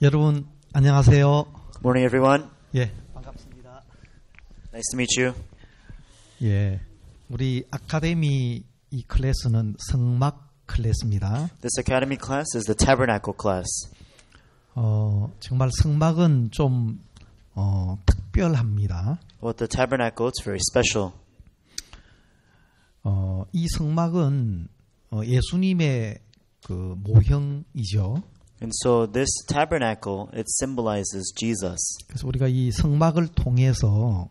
여러분 안녕하세요. Morning, everyone. 예, 반갑습니다. Nice to meet you. 예, 우리 아카데미 이 클래스는 성막 클래스입니다. This academy class is the Tabernacle class. 정말 성막은 좀 특별합니다. With the Tabernacle, it's very special. 이 성막은 예수님의 그 모형이죠. And so this tabernacle, it symbolizes Jesus. 그래서 우리가 이 성막을 통해서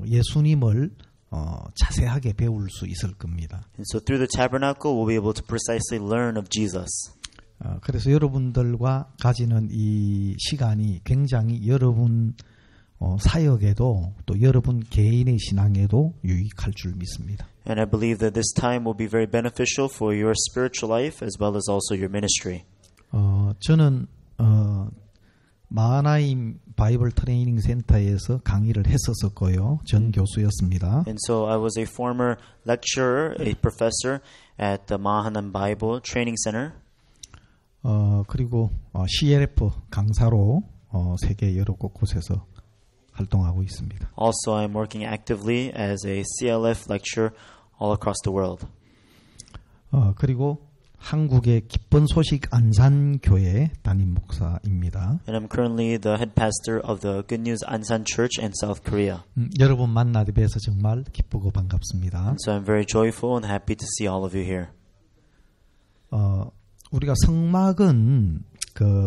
예수님을 자세하게 배울 수 있을 겁니다. And so through the tabernacle, we'll be able to precisely learn of Jesus. 그래서 여러분들과 가지는 이 시간이 굉장히 여러분 사역에도 또 여러분 개인의 신앙에도 유익할 줄 믿습니다. And I believe that this time will be very beneficial for your spiritual life as well as also your ministry. 저는 마하나임 바이블 트레이닝 센터에서 강의를 했었고요. 전 교수였습니다. And so I was a former lecturer, a professor at the Mahanaim Bible Training Center. 그리고 CLF 강사로 세계 여러 곳곳에서 활동하고 있습니다. Also, I'm working actively as a CLF lecturer all across the world. 그리고 한국의 기쁜 소식 안산교회 담임 목사입니다. And I'm currently the head pastor of the Good News Ansan Church in South Korea. 여러분 만나게 돼서 정말 기쁘고 반갑습니다. So I'm very joyful and happy to see all of you here. 우리가 성막은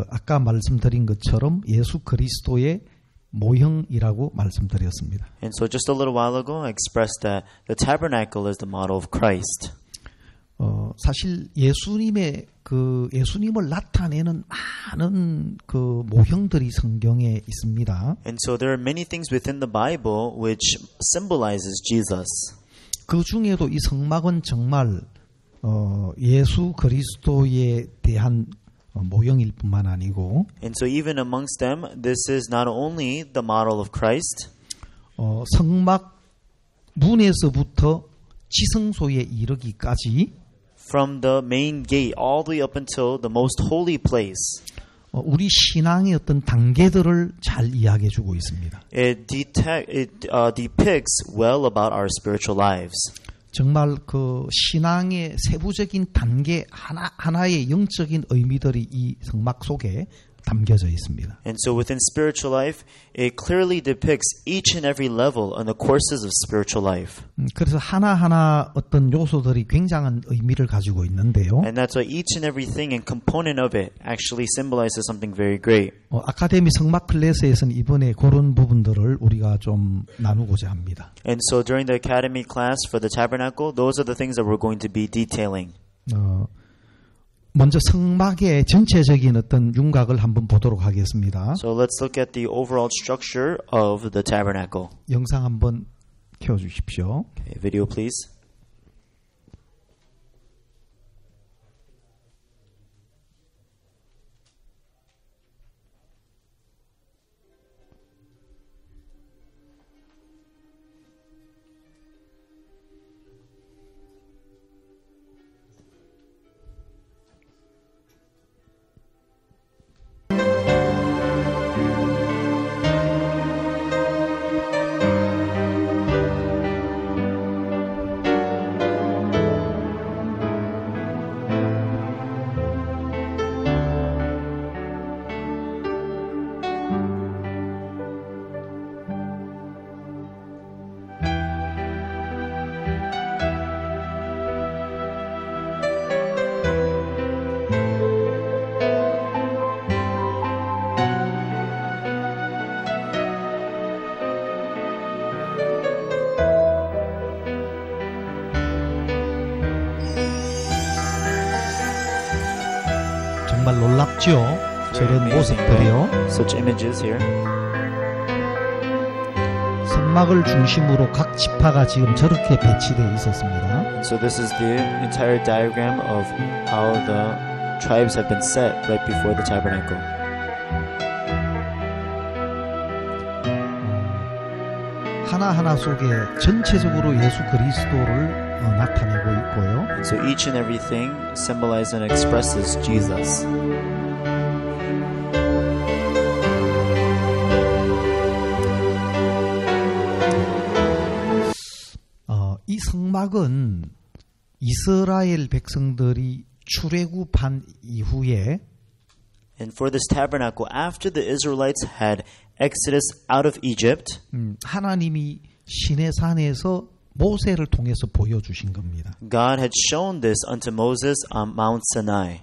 아까 말씀드린 것처럼 예수 그리스도의 모형이라고 말씀드렸습니다. And so just a little while ago, I expressed that the tabernacle is the model of Christ. 사실 예수님의 예수님을 나타내는 많은 모형들이 성경에 있습니다. And so there are many things within the Bible which symbolizes Jesus. 그 중에도 이 성막은 정말 예수 그리스도에 대한 모형일 뿐만 아니고 And so even amongst them, this is not only the model of Christ. 성막 문에서부터 지성소에 이르기까지 From the main gate all the way up until the most holy place. 우리 신앙의 어떤 단계들을 잘 이야기해 주고 있습니다. It depicts well about our spiritual lives. 정말 신앙의 세부적인 단계 하나의 영적인 의미들이 이 성막 속에 담겨져 있습니다. And so within spiritual life, it clearly depicts each and every level in the courses of spiritual life. 그래서 하나하나 어떤 요소들이 굉장한 의미를 가지고 있는데요. And that's why each and everything and component of it actually symbolizes something very great. 아카데미 성막 클래스에서는 이번에 그런 부분들을 우리가 좀 나누고자 합니다. And so during the academy class for the tabernacle, those are the things that we're going to be detailing. 먼저 성막의 전체적인 어떤 윤곽을 한번 보도록 하겠습니다. So let's look at the overall structure of the tabernacle. 영상 한번 켜 주십시오. Okay, video please. 정말 놀랍죠? 저런 모습들이요. Such images here. 성막을 중심으로 각 지파가 지금 저렇게 배치되어 있었습니다. So this is the entire diagram of how the tribes have been set right before the tabernacle. 하나하나 속에 전체적으로 예수 그리스도를 나타내고 있고요. And so each and everything symbolizes and expresses Jesus. 성막은 이스라엘 백성들이 출애굽한 이후에 And for this tabernacle, after the Israelites had exodus out of Egypt, 하나님이 시내산에서 모세를 통해서 보여주신 겁니다. God had shown this unto Moses on Mount Sinai.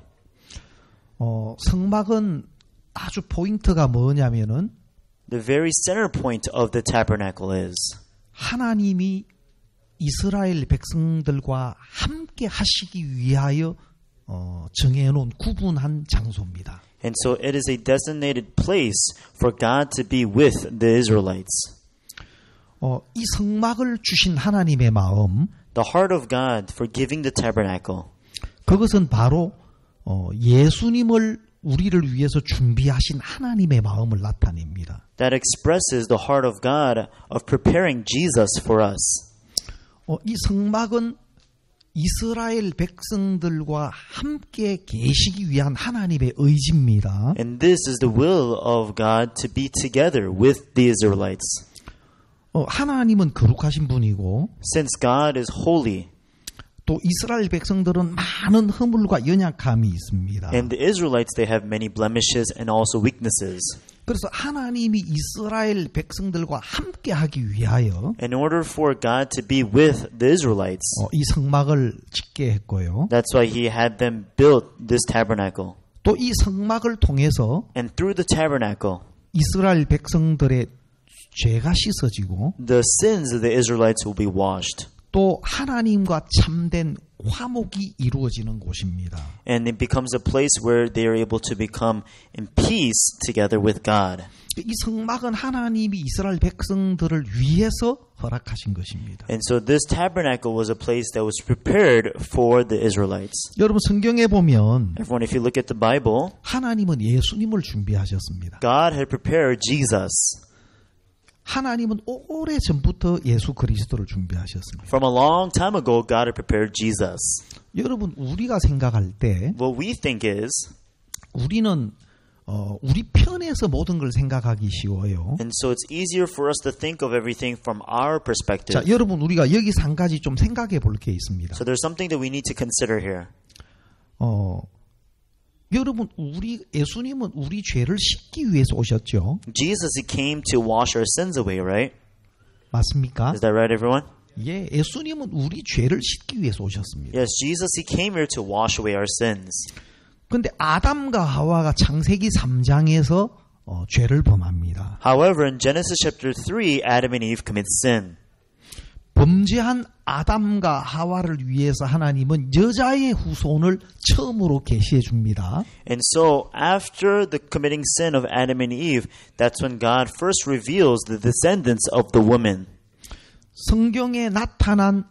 성막은 아주 포인트가 뭐냐면은 The very center point of the tabernacle is 하나님이 이스라엘 백성들과 함께 하시기 위하여 정해놓은 구분한 장소입니다. And so it is a designated place for God to be with the Israelites. 이 성막을 주신 하나님의 마음, The heart of God for giving the tabernacle. 그것은 바로 예수님을 우리를 위해서 준비하신 하나님의 마음을 나타냅니다. That expresses the heart of God of preparing Jesus for us. 이 성막은 이스라엘 백성들과 함께 계시기 위한 하나님의 의지입니다. And this is the will of God to be together with the Israelites. 하나님은 거룩하신 분이고 Since God is holy, 또 이스라엘 백성들은 많은 허물과 연약함이 있습니다. and the Israelites, they have many blemishes and also weaknesses. 그래서 하나님이 이스라엘 백성들과 함께 하기 위하여 In order for God to be with the Israelites, 이 성막을 짓게 했고요. that's why He had them build this tabernacle. 또 이 성막을 통해서 And through the tabernacle, 이스라엘 백성들의 죄가 씻어지고 the sins of the Israelites will be washed. 또 하나님과 참된 화목이 이루어지는 곳입니다. And it becomes a place where they are able to become in peace together with God. 이 성막은 하나님이 이스라엘 백성들을 위해서 허락하신 것입니다. And so this tabernacle was a place that was prepared for the Israelites. 여러분 성경에 보면 Everyone, if you look at the Bible, 하나님은 예수님을 준비하셨습니다. God had prepared Jesus. 하나님은 오래 전부터 예수 그리스도를 준비하셨습니다. From a long time ago, God had prepared Jesus. 여러분 우리가 생각할 때 What we think is, 우리는 우리 편에서 모든 걸 생각하기 쉬워요. and so it's easier for us to think of everything from our perspective. 자, 여러분 우리가 여기서 한 가지 좀 생각해 볼 게 있습니다. So there's something that we need to consider here. 여러분 예수님은 우리 죄를 씻기 위해서 오셨죠? Jesus, He came to wash our sins away, right? 맞습니까? Is that right, everyone? 예, 예수님은 우리 죄를 씻기 위해서 오셨습니다. Yes, Jesus, He came here to wash away our sins. 근데 아담과 하와가 창세기 3장에서 죄를 범합니다. However, in Genesis chapter 3, Adam and Eve commit sin. 범죄한 아담과 하와를 위해서 하나님은 여자의 후손을 처음으로 계시해 줍니다. And so, after the committing sin of Adam and Eve, that's when God first reveals the descendants of the woman. 성경에 나타난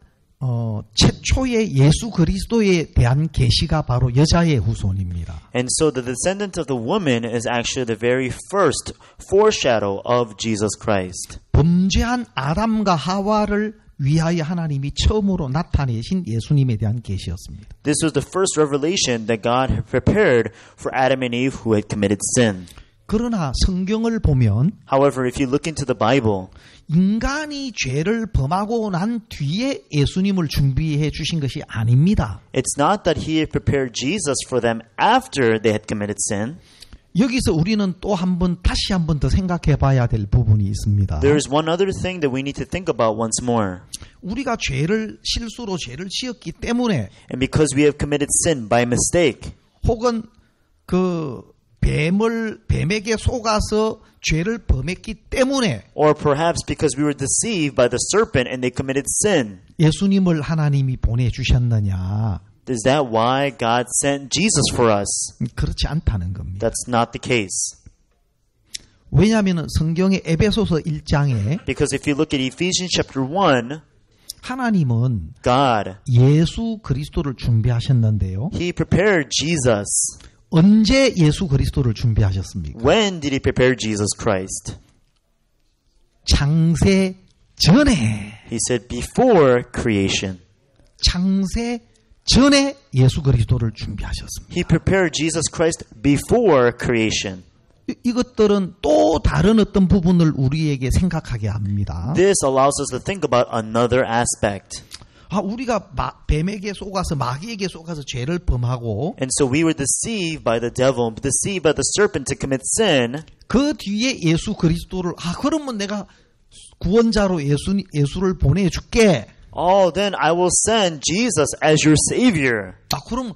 최초의 예수 그리스도에 대한 계시가 바로 여자의 후손입니다. And so the descendant of the woman is actually the very first foreshadow of Jesus Christ. 범죄한 아담과 하와를 위하여 하나님이 처음으로 나타내신 예수님에 대한 계시였습니다. This was the first revelation that God had prepared for Adam and Eve who had committed sin. 그러나 성경을 보면 However, if you look into the Bible, 인간이 죄를 범하고 난 뒤에 예수님을 준비해 주신 것이 아닙니다. it's not that He had prepared Jesus for them after they had committed sin. 여기서 우리는 또 다시 한 번 더 생각해 봐야 될 부분이 있습니다. There is one other thing that we need to think about once more. 우리가 실수로 죄를 지었기 때문에 And because we have committed sin by mistake, 혹은 뱀에게 속아서 죄를 범했기 때문에 or perhaps because we were deceived by the serpent and they committed sin, 예수님을 하나님이 보내주셨느냐? is that why God sent Jesus for us? 그렇지 않다는 겁니다. That's not the case. 왜냐하면 성경의 에베소서 1장에 Because if you look at Ephesians chapter 1, 하나님은 God, 예수 그리스도를 준비하셨는데요. He prepared Jesus. 언제 예수 그리스도를 준비하셨습니까? When did He prepare Jesus Christ? 창세 전에. He said before creation. 창세 전에 예수 그리스도를 준비하셨습니다. He prepared Jesus Christ before creation. 이것들은 또 다른 어떤 부분을 우리에게 생각하게 합니다. This allows us to think about another aspect. 우리가 뱀에게 속아서 마귀에게 속아서 죄를 범하고 And so we were deceived by the devil, deceived by the serpent to commit sin. 그 뒤에 예수 그리스도를 그러면 내가 구원자로 예수를 보내줄게. Oh, then I will send Jesus as your Savior. 그럼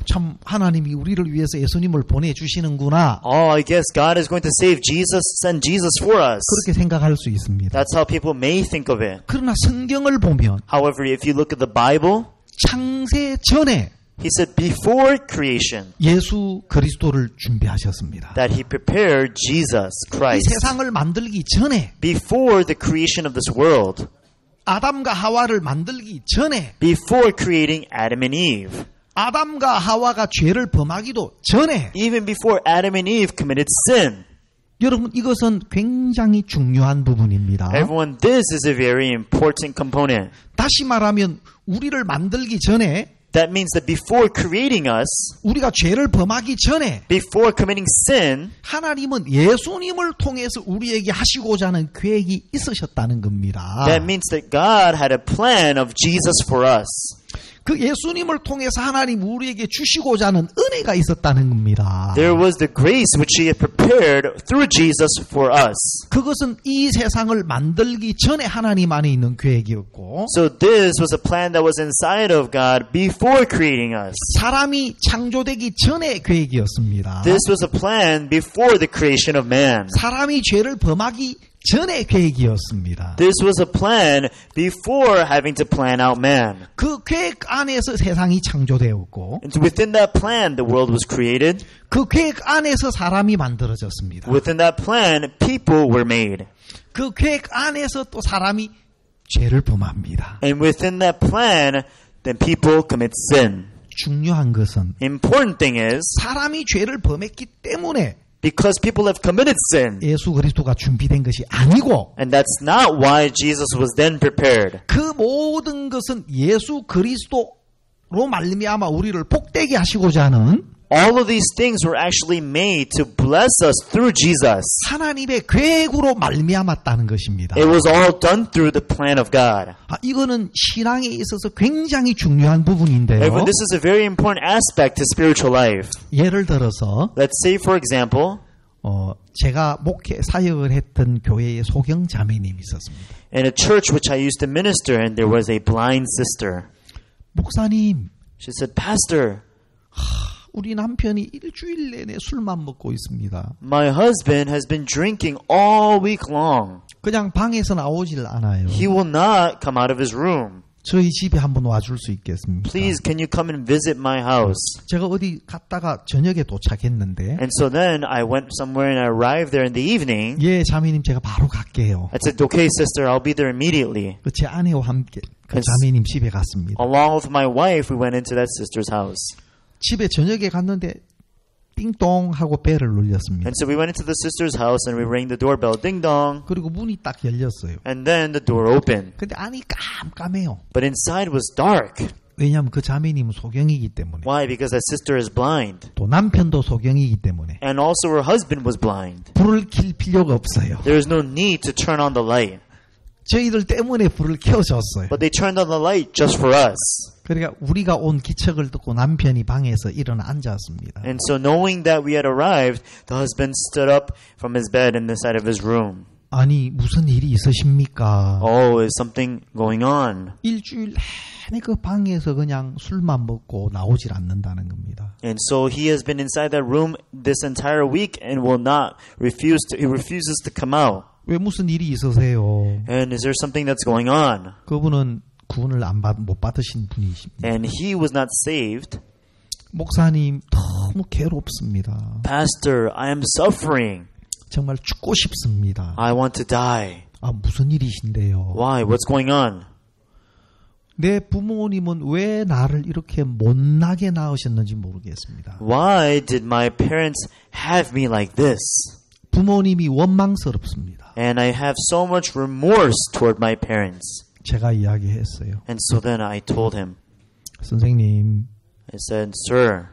참 하나님이 우리를 위해서 예수님을 보내주시는구나. Oh, I guess God is going to save Jesus, send Jesus for us. 그렇게 생각할 수 있습니다. That's how people may think of it. 그러나 성경을 보면 However, if you look at the Bible, 창세 전에 he said before creation 예수 그리스도를 준비하셨습니다. that he prepared Jesus 이 Christ. 세상을 만들기 전에 Before the creation of this world. 아담과 하와를 만들기 전에 Before creating Adam and Eve. 아담과 하와가 죄를 범하기도 전에 Even before Adam and Eve committed sin. 여러분 이것은 굉장히 중요한 부분입니다. Everyone, this is a very important component. 다시 말하면 우리를 만들기 전에 That means that before creating us, 우리가 죄를 범하기 전에 before committing sin, 하나님은 예수님을 통해서 우리에게 하시고자 하는 계획이 있으셨다는 겁니다. that means that God had a plan of Jesus for us. 그 예수님을 통해서 하나님 우리에게 주시고자 하는 은혜가 있었다는 겁니다. There was the grace which He had prepared through Jesus for us. 그것은 이 세상을 만들기 전에 하나님 안에 있는 계획이었고 So this was a plan that was inside of God before creating us. 사람이 창조되기 전의 계획이었습니다. This was a plan before the creation of man. 사람이 죄를 범하기 전의 계획이었습니다. This was a plan before having to plan out man. 그 계획 안에서 세상이 창조되었고 And within that plan, the world was created. 그 계획 안에서 사람이 만들어졌습니다. Within that plan, people were made. 그 계획 안에서 또 사람이 죄를 범합니다. And within that plan, then people commit sin. 중요한 것은 Important thing is, 사람이 죄를 범했기 때문에 because people have committed sin. 예수 그리스도가 준비된 것이 아니고 And that's not why Jesus was then prepared. 그 모든 것은 예수 그리스도로 말미암아 우리를 복되게 하시고자 하는 All of these things were actually made to bless us through Jesus. 하나님의 계획으로 말미암았다는 것입니다. It was all done through the plan of God. 이거는 신앙에 있어서 굉장히 중요한 부분인데요. Everyone, this is a very important aspect to spiritual life. 예를 들어서 Let's say, for example, 제가 목회 사역을 했던 교회에 소경 자매님이 있었습니다. in a church which I used to minister in, there was a blind sister. 목사님, She said, Pastor, 우리 남편이 일주일 내내 술만 먹고 있습니다. my husband has been drinking all week long. 그냥 방에서 나오질 않아요. He will not come out of his room. 저희 집에 한번 와줄 수 있겠습니까? Please, can you come and visit my house? 제가 어디 갔다가 저녁에 도착했는데 And so then I went somewhere and I arrived there in the evening. 예, 자매님 제가 바로 갈게요. I said, okay, sister, I'll be there immediately. 제 아내와 함께 그 자매님 집에 갔습니다. Along with my wife, we went into that sister's house. 집에 저녁에 갔는데 띵동 하고 벨을 눌렸습니다. And so we went into the sister's house and we rang the doorbell, ding dong. 그리고 문이 딱 열렸어요. And then the door opened. 근데 안이 깜깜해요. But inside was dark. 왜냐하면 그 자매님은 소경이기 때문에. Why? Because that sister is blind. 또 남편도 소경이기 때문에. And also her husband was blind. 불을 킬 필요가 없어요. There is no need to turn on the light. 저희들 때문에 불을 켜줬어요. But they turned on the light just for us. 그러니까 우리가 온 기척을 듣고 남편이 방에서 일어나 앉았습니다. And so knowing that we had arrived, the husband stood up from his bed in the side of his room. 아니 무슨 일이 있으십니까? Oh, is something going on? 일주일 내내 그 방에서 그냥 술만 먹고 나오질 않는다는 겁니다. And so he has been inside that room this entire week and he refuses to come out. 왜 무슨 일이 있으세요? And is there something that's going on? 그분은 구원을 못 받으신 분이십니다. And he was not saved. 목사님 너무 괴롭습니다. Pastor, I am suffering. 정말 죽고 싶습니다. I want to die. 무슨 일이신데요? Why? What's going on? 내 부모님은 왜 나를 이렇게 못나게 낳으셨는지 모르겠습니다. Why did my parents have me like this? 부모님이 원망스럽습니다. And I have so much remorse toward my parents. 제가 이야기했어요. And so then I told him, 선생님, I said, Sir,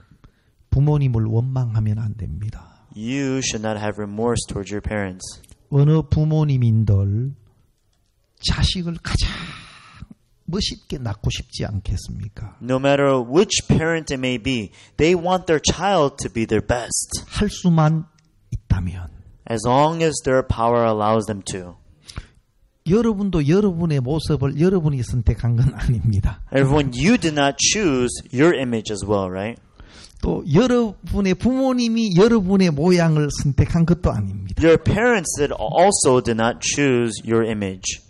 부모님을 원망하면 안 됩니다. you should not have remorse towards your parents. 어느 부모님인들 자식을 가장 멋있게 낳고 싶지 않겠습니까? No matter which parent it may be, they want their child to be their best, 할 수만 있다면. as long as their power allows them to. 여러분도 여러분의 모습을 여러분이 선택한 건 아닙니다. Everyone, you did not choose your image as well, right? 또 여러분의 부모님이 여러분의 모양을 선택한 것도 아닙니다. Your parents also did not choose your image.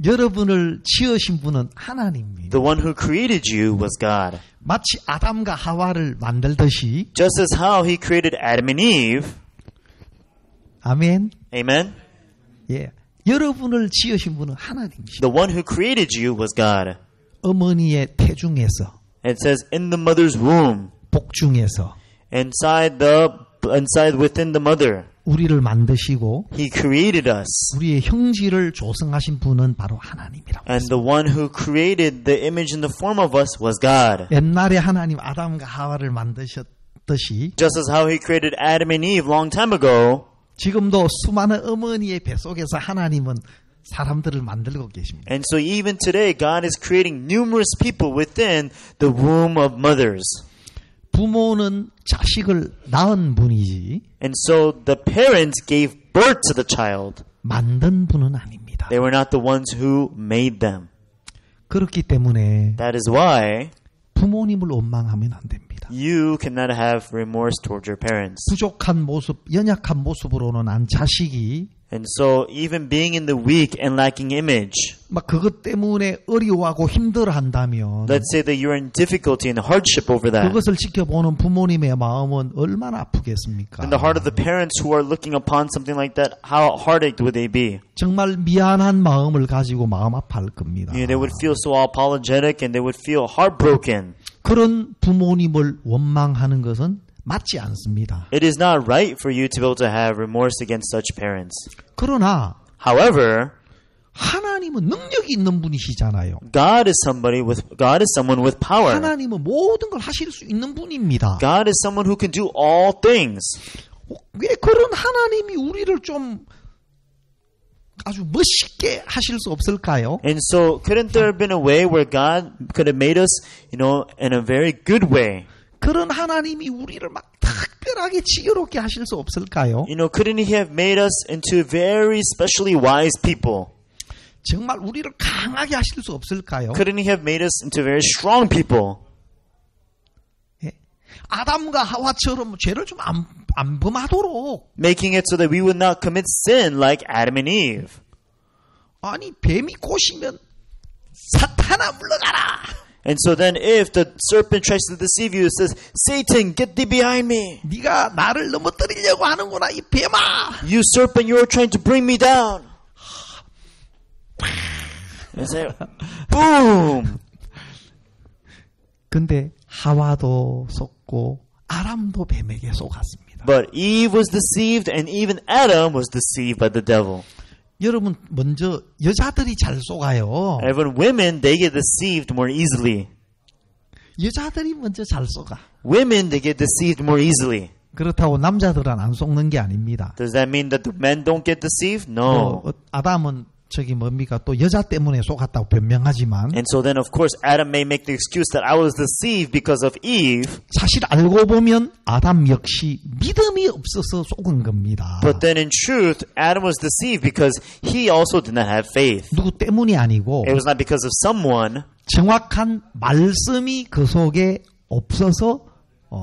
여러분을 지으신 분은 하나님입니다. The one who created you was God. 마치 아담과 하와를 만들듯이 Just as how he created Adam and Eve. 아멘. Amen? 예. 여러분을 지으신 분은 하나님이십니다. The one who created you was God. 어머니의 태중에서 It says in the mother's womb, 복중에서 inside within the mother. 우리를 만드시고 He created us. 우리의 형질을 조성하신 분은 바로 하나님이라고 And the one who created the image in the form of us was God. 옛날에 하나님 아담과 하와를 만드셨듯이 Just as how he created Adam and Eve long time ago, 지금도 수많은 어머니의 뱃속에서 하나님은 사람들을 만들고 계십니다. and so even today God is creating numerous people within the womb of mothers. 부모는 자식을 낳은 분이지 And so the parents gave birth to the child. 만든 분은 아닙니다. They were not the ones who made them. 그렇기 때문에 That is why 부모님을 원망하면 안 됩니다. you cannot have remorse towards your parents. 부족한 모습, 연약한 모습으로 난 자식이 And so even being in the weak and lacking image, 막 그것 때문에 어려워하고 힘들어한다면 let's say that you're in difficulty and hardship over that. 그것을 지켜보는 부모님의 마음은 얼마나 아프겠습니까? In the heart of the parents who are looking upon something like that, how heartached would they be? 정말 미안한 마음을 가지고 마음 아파할 겁니다. They would feel so apologetic and they would feel heartbroken. 그런 부모님을 원망하는 것은 맞지 않습니다. It is not right for you to be able to have remorse against such parents. 그러나 However, 하나님은 능력이 있는 분이시잖아요. God is someone with power. 하나님은 모든 걸 하실 수 있는 분입니다. God is someone who can do all things. 왜 그런 하나님이 우리를 좀 아주 멋있게 하실 수 없을까요? And so, couldn't there have been a way where God could have made us, in a very good way? 그런 하나님이 우리를 막 특별하게 지혜롭게 하실 수 없을까요? Couldn't He have made us into very specially wise people? 정말 우리를 강하게 하실 수 없을까요? Couldn't He have made us into very strong people? 예. 아담과 하와처럼 죄를 좀 안 범하도록 Making it so that we would not commit sin like Adam and Eve. 아니 뱀이 꼬시면 사탄아 물러가라. And so then if the serpent tries to deceive you, it says, Satan, get thee behind me. 네가 나를 넘어뜨리려고 하는구나 이 뱀아. You serpent, you are trying to bring me down. And say, boom. 근데 하와도 속고 아람도 뱀에게 속았습니다. But Eve was deceived and even Adam was deceived by the devil. 여러분 먼저 여자들이 잘 속아요. Even women, they get deceived more easily. 여자들이 먼저 잘 속아. Women, they get deceived more easily. 그렇다고 남자들은 안 속는 게 아닙니다. Does that mean that the men don't get deceived? No. 아담은 저기 뭡니까 또 여자 때문에 속았다고 변명하지만 And so then of course Adam may make the excuse that I was deceived because of Eve. 사실 알고 보면 아담 역시 믿음이 없어서 속은 겁니다. But then in truth, Adam was deceived because he also did not have faith. 누구 때문이 아니고 It was not because of someone. 정확한 말씀이 그 속에 없어서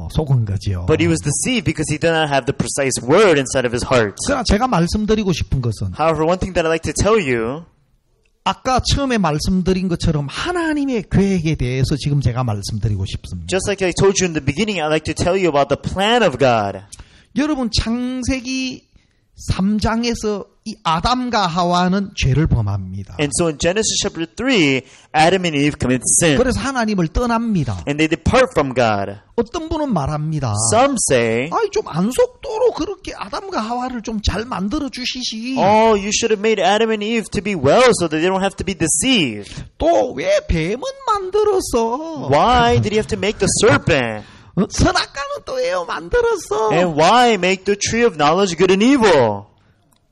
속은 거죠. But he was deceived because he did not have the precise word inside of his heart. 그러나 제가 말씀드리고 싶은 것은 However, one thing that I'd like to tell you, 아까 처음에 말씀드린 것처럼 하나님의 계획에 대해서 지금 제가 말씀드리고 싶습니다. just like I told you in the beginning, I'd like to tell you about the plan of God. 여러분 창세기 3장에서 이 아담과 하와는 죄를 범합니다. And so in Genesis chapter 3, Adam and Eve commit sin. 그래서 하나님을 떠납니다. And they depart from God. 어떤 분은 말합니다. Some say, 아이 좀 안 속도록 그렇게 아담과 하와를 좀 잘 만들어 주시지. oh, you should have made Adam and Eve to be well so that they don't have to be deceived. 또 왜 뱀은 만들었어? Why did he have to make the serpent? 선악과는 또 왜요 만들었어? And why make the tree of knowledge good and evil?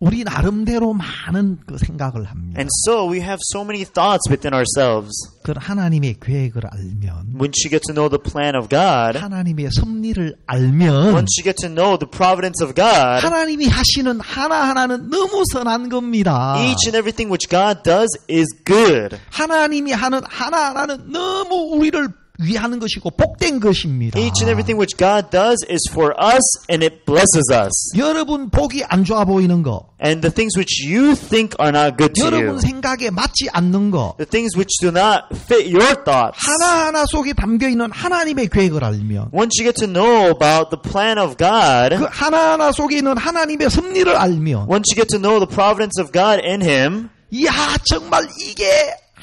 우리 나름대로 많은 그 생각을 합니다. And so we have so many thoughts within ourselves. 그 하나님의 계획을 알면, Once you get to know the plan of God, 하나님의 섭리를 알면, once you get to know the providence of God, 하나님이 하시는 하나하나는 너무 선한 겁니다. each and everything which God does is good. 하나님이 하는 하나하나는 너무 우리를 위하는 것이고 복된 것입니다. Each and everything which God does is for us and it blesses us. 여러분 보기 안 좋아 보이는 거, And the things which you think are not good to 여러분 you, 생각에 맞지 않는 거, the things which do not fit your thoughts, 하나하나 속에 담겨있는 하나님의 계획을 알면, once you get to know about the plan of God, 그 하나하나 속에 있는 하나님의 섭리를 알면, once you get to know the providence of God in Him, 이야 정말 이게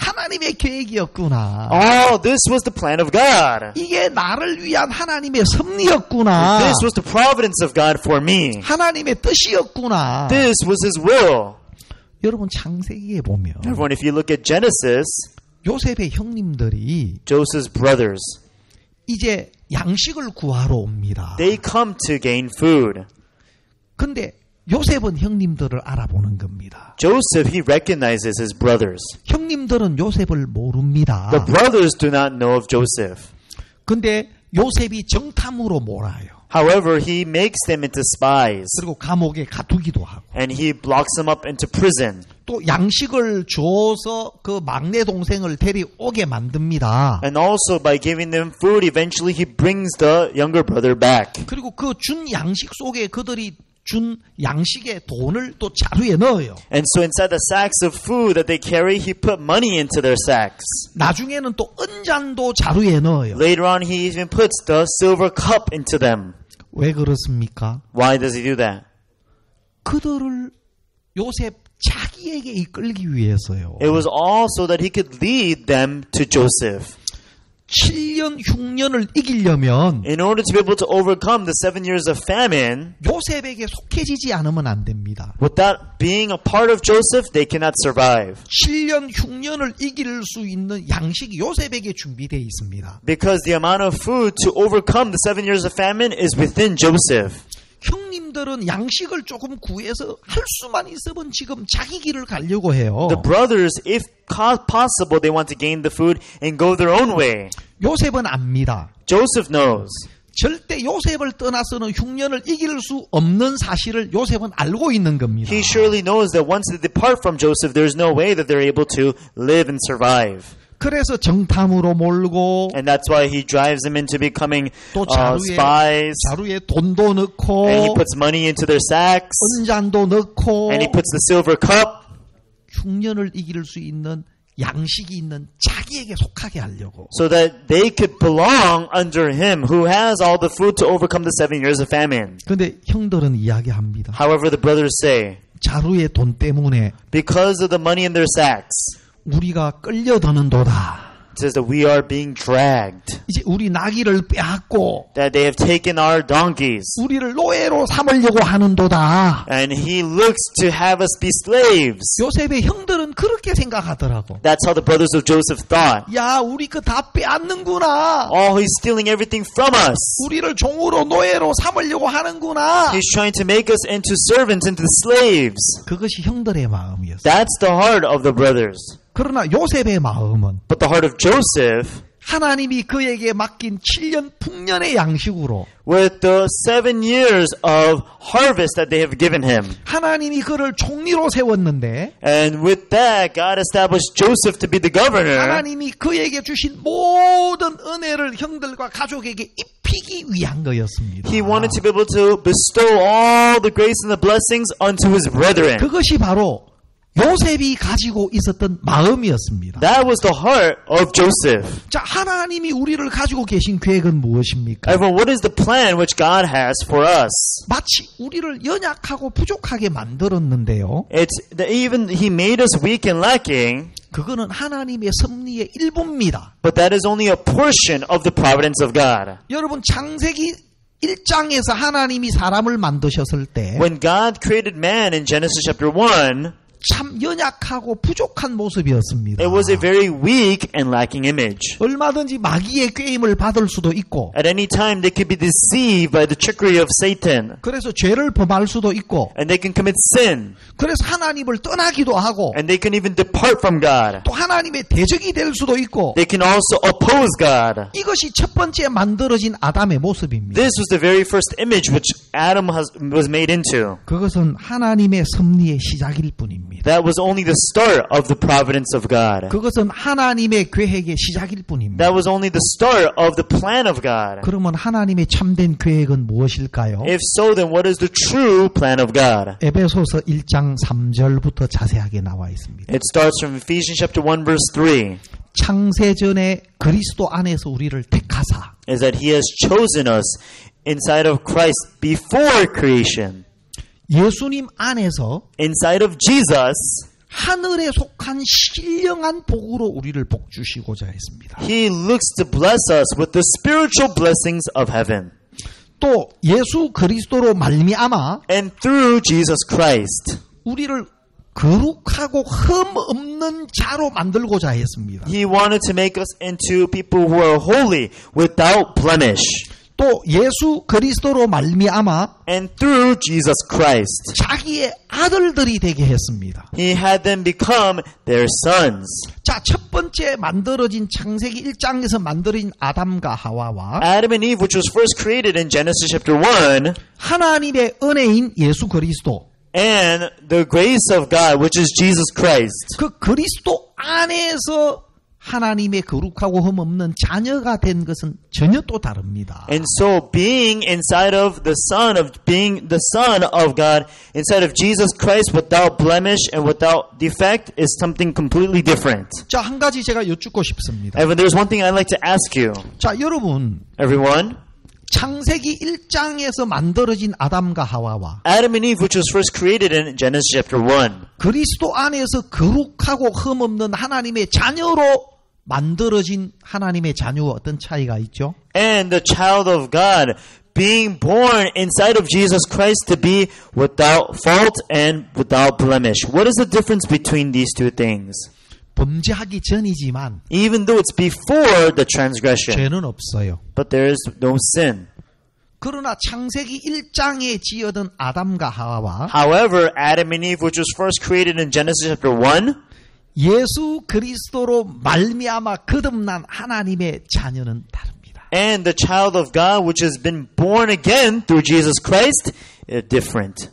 하나님의 계획이었구나. oh, this was the plan of God. 이게 나를 위한 하나님의 섭리였구나. This was the providence of God for me. 하나님의 뜻이었구나. This was His will. 여러분 창세기에 보면 Everyone, if you look at Genesis, 요셉의 형님들이 Joseph's brothers, 이제 양식을 구하러 옵니다. they come to gain food. 근데 요셉은 형님들을 알아보는 겁니다. Joseph, he recognizes his brothers. 형님들은 요셉을 모릅니다. The brothers do not know of Joseph. 근데 요셉이 정탐으로 몰아요. However, he makes them into spies, 그리고 감옥에 가두기도 하고, and he locks them up into prison. 또 양식을 줘서 그 막내 동생을 데려오게 만듭니다. And also, by giving them food, eventually he brings the younger brother back. 그리고 그 준 양식 속에 그들이 준 양식의 돈을 또 자루에 넣어요. And so inside the sacks of food that they carry, he put money into their sacks. 나중에는 또 은잔도 자루에 넣어요. Later on, he even puts the silver cup into them. 왜 그렇습니까? Why does he do that? 그들을 요셉 자기에게 이끌기 위해서요. It was all so that he could lead them to Joseph. 7년 흉년을 이기려면 In order to be able to overcome the 7 years of famine, 요셉에게 속해지지 않으면 안 됩니다. without being a part of Joseph, they cannot survive. 7년 흉년을 이길 수 있는 양식이 요셉에게 준비되어 있습니다. Because the amount of food to overcome the 7 years of famine is within Joseph. 형님들은 양식을 조금 구해서 할 수만 있으면 지금 자기 길을 가려고 해요. The brothers, if possible, they want to gain the food and go their own way. 요셉은 압니다. Joseph knows. 절대 요셉을 떠나서는 흉년을 이길 수 없는 사실을 요셉은 알고 있는 겁니다. He surely knows that once they depart from Joseph, there's no way that they're able to live and survive. 그래서 정탐으로 몰고 And that's why he drives them into becoming 또 spies. 자루에 돈도 넣고 And he puts money into their sacks. 은잔도 넣고 And he puts the silver cup. 흉년을 이길 수 있는 양식이 있는 자기에게 속하게 하려고. So that they could belong under him who has all the food to overcome the 7 years of famine. 근데 형들은 이야기합니다. However, the brothers say, 자루의 돈 때문에 because of the money in their sacks, 우리가 끌려드는도다. it says that we are being dragged. 이제 우리 나귀를 빼앗고 That they have taken our donkeys. 우리를 노예로 삼으려고 하는도다. And he looks to have us be slaves. 요셉의 형들은 그렇게 생각하더라고. That's how the brothers of Joseph thought. 야, 우리 그 다 빼앗는구나. Oh, he's stealing everything from us. 우리를 종으로 노예로 삼으려고 하는구나. He's trying to make us into servants, into slaves. 그것이 형들의 마음이었어요. That's the heart of the brothers. 그러나 요셉의 마음은 But the heart of Joseph, 하나님이 그에게 맡긴 7년 풍년의 양식으로 with the 7 years of harvest that they have given him, 하나님이 그를 총리로 세웠는데 and with that, God established Joseph to be the governor. 하나님이 그에게 주신 모든 은혜를 형들과 가족에게 입히기 위한 거였습니다. He wanted to be able to bestow all the grace and the blessings unto his brethren. 그것이 바로 요셉이 가지고 있었던 마음이었습니다. That was the heart of Joseph. 자, 하나님이 우리를 가지고 계신 계획은 무엇입니까? Everyone, what is the plan which God has for us? 마치 우리를 연약하고 부족하게 만들었는데요. It's even He made us weak and lacking, 그거는 하나님의 섭리의 일부입니다. but that is only a portion of the providence of God. 여러분, 창세기 1장에서 하나님이 사람을 만드셨을 때 When God created man in Genesis chapter 1, 참 연약하고 부족한 모습이었습니다. It was a very weak and lacking image. 얼마든지 마귀의 꾀임을 받을 수도 있고 At any time, they could be deceived by the trickery of Satan. 그래서 죄를 범할 수도 있고 And they can commit sin. 그래서 하나님을 떠나기도 하고 And they can even depart from God. 또 하나님의 대적이 될 수도 있고 They can also oppose God. 이것이 첫 번째 만들어진 아담의 모습입니다. This was the very first image which Adam was made into. 그것은 하나님의 섭리의 시작일 뿐입니다. That was only the start of the providence of God. 그것은 하나님의 계획의 시작일 뿐입니다. That was only the start of the plan of God. 그러면 하나님의 참된 계획은 무엇일까요? If so, then what is the true plan of God? 에베소서 1장 3절부터 자세하게 나와 있습니다. It starts from Ephesians chapter 1 verse 3. 창세전에 그리스도 안에서 우리를 택하사 Is that He has chosen us inside of Christ before creation. 예수님 안에서 Inside of Jesus, 하늘에 속한 신령한 복으로 우리를 복주시고자 했습니다. He looks to bless us with the spiritual blessings of heaven. 또 예수 그리스도로 말미암아 And through Jesus Christ, 우리를 거룩하고 흠 없는 자로 만들고자 했습니다. He wanted to make us into people who are holy, without blemish. 또 예수 그리스도로 말미암아 And through Jesus Christ, 자기의 아들들이 되게 했습니다. He had them become their sons. 자, 첫 번째 만들어진 창세기 1장에서 만들어진 아담과 하와와 Adam and Eve, which was first created in Genesis chapter 1, 하나님의 은혜인 예수 그리스도 and the grace of God, which is Jesus Christ. 그 그리스도 안에서 하나님의 거룩하고 흠없는 자녀가 된 것은 전혀 또 다릅니다. And so being inside of the Son of being the Son of God, inside of Jesus Christ without blemish and without defect is something completely different. 자, 한 가지 제가 여쭙고 싶습니다. Evan, there's one thing I'd like to ask you. 자, 여러분, Everyone, 창세기 1장에서 만들어진 아담과 하와와 Adam and Eve, which was first created in Genesis chapter 1, 그리스도 안에서 거룩하고 흠없는 하나님의 자녀로 만들어진 하나님의 자녀와 어떤 차이가 있죠? and the child of God being born inside of Jesus Christ to be without fault and without blemish. What is the difference between these two things? 범죄하기 전이지만 Even though it's before the transgression, 죄는 없어요. but there is no sin. 그러나 창세기 1장에 지어든 아담과 하와와 However, Adam and Eve, which was first created in Genesis chapter 1, 예수 그리스도로 말미암아 거듭난 하나님의 자녀는 다릅니다. and the child of God, which has been born again through Jesus Christ, are different.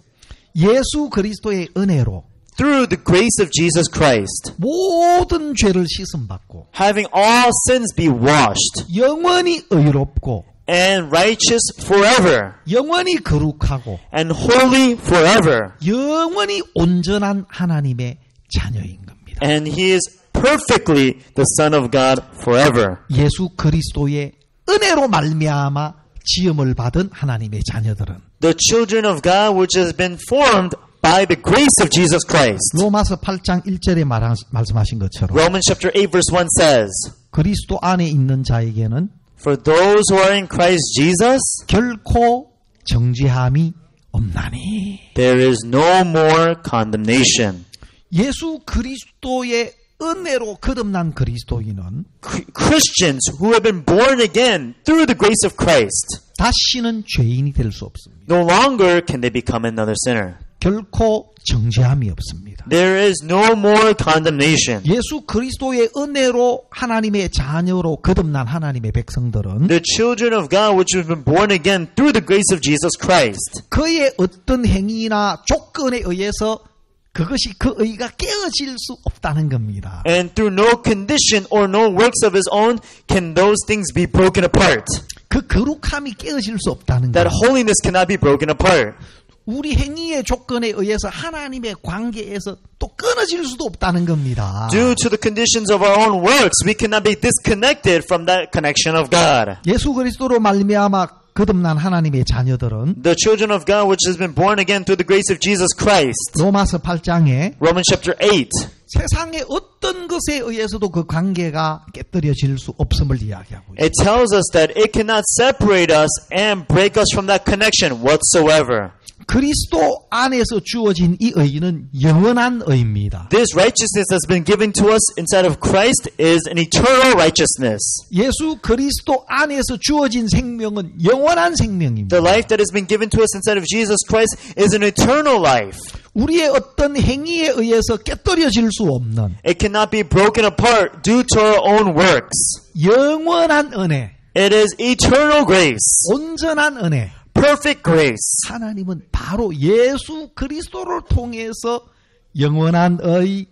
예수 그리스도의 은혜로 Through the grace of Jesus Christ, 모든 죄를 씻음받고 having all sins be washed, 영원히 의롭고 and righteous forever, 영원히 거룩하고 and holy forever. 영원히 온전한 하나님의 자녀인 겁니다. And He is perfectly the Son of God forever. 예수 그리스도의 은혜로 말미암아 지음을 받은 하나님의 자녀들은 The children of God, which has been formed by the grace of Jesus Christ. 로마서 8장 1절에 말씀하신 것처럼 Romans chapter 8 verse 1 says, 그리스도 안에 있는 자에게는 For those who are in Christ Jesus, 결코 정죄함이 없나니. there is no more condemnation. 예수 그리스도의 은혜로 거듭난 그리스도인은 Christians who have been born again through the grace of Christ, 다시는 죄인이 될 수 없습니다. no longer can they become another sinner. 결코 정죄함이 없습니다. There is no more condemnation. 예수 그리스도의 은혜로 하나님의 자녀로 거듭난 하나님의 백성들은 The children of God, which have been born again through the grace of Jesus Christ, 그의 어떤 행위나 조건에 의해서 그것이 그 의가 깨어질 수 없다는 겁니다. and through no condition or no works of his own can those things be broken apart. 그 거룩함이 깨어질 수 없다는 That 거예요. holiness cannot be broken apart. 우리 행위의 조건에 의해서 하나님의 관계에서 또 끊어질 수도 없다는 겁니다. Due to the conditions of our own works, we cannot be disconnected from that connection of God. 예수 그리스도로 말미암아 거듭난 하나님의 자녀들은 The children of God, which has been born again through the grace of Jesus Christ, 로마서 8장에 Romans chapter 8, 세상의 어떤 것에 의해서도 그 관계가 깨뜨려질 수 없음을 이야기하고 있습니다. it tells us that it cannot separate us and break us from that connection whatsoever. 그리스도 안에서 주어진 이 의는 영원한 의입니다. This righteousness that's been given to us inside of Christ is an eternal righteousness. 예수 그리스도 안에서 주어진 생명은 영원한 생명입니다. The life that has been given to us inside of Jesus Christ is an eternal life. 우리의 어떤 행위에 의해서 깨뜨려질 수 없는 It cannot be broken apart due to our own works. 영원한 은혜, It is eternal grace, 온전한 은혜. perfect grace. 하나님은 바로 예수 그리스도를 통해서 영원한 의,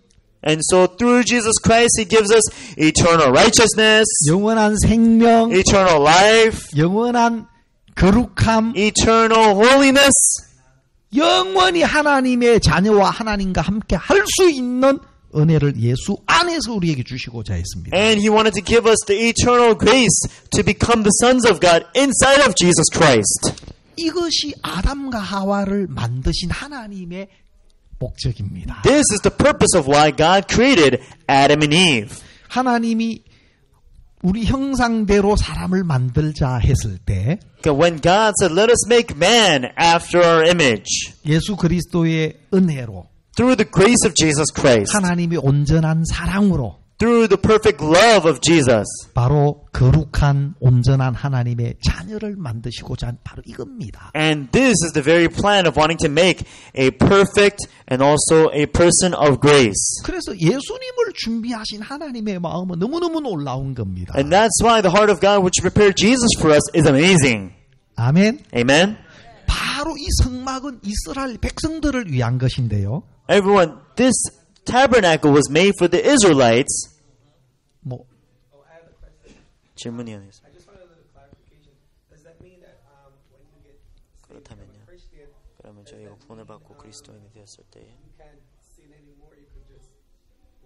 And so through Jesus Christ, He gives us eternal righteousness, 영원한 생명, eternal life, 영원한 거룩함, eternal holiness. 영원히 하나님의 자녀와 하나님과 함께 할 수 있는 은혜를 예수 안에서 우리에게 주시고자 했습니다. And He wanted to give us the eternal grace to become the sons of God inside of Jesus Christ. 이것이 아담과 하와를 만드신 하나님의 목적입니다. This is the purpose of why God created Adam and Eve. 하나님이 우리 형상대로 사람을 만들자 했을 때 When God said, let us make man after our image, 예수 그리스도의 은혜로 through the grace of Jesus Christ, 하나님이 온전한 사랑으로 through the perfect love of Jesus, 바로 거룩한 온전한 하나님의 자녀를 만드시고자 한 바로 이겁니다. and this is the very plan of wanting to make a perfect and also a person of grace. 그래서 예수님을 준비하신 하나님의 마음은 너무너무 놀라운 겁니다. And that's why the heart of God which prepared Jesus for us is amazing. 아멘. Amen? 바로 이 성막은 이스라엘 백성들을 위한 것인데요. Everyone, this tabernacle was made for the Israelites. 뭐 질문이 아니었어요. I just want a little clarification. Does that mean that when you get saved from 그렇다면요. a Christian, 그러면 저희가 구원을 받고 그리스도인이 되었을 때 you can't sin anymore? You could just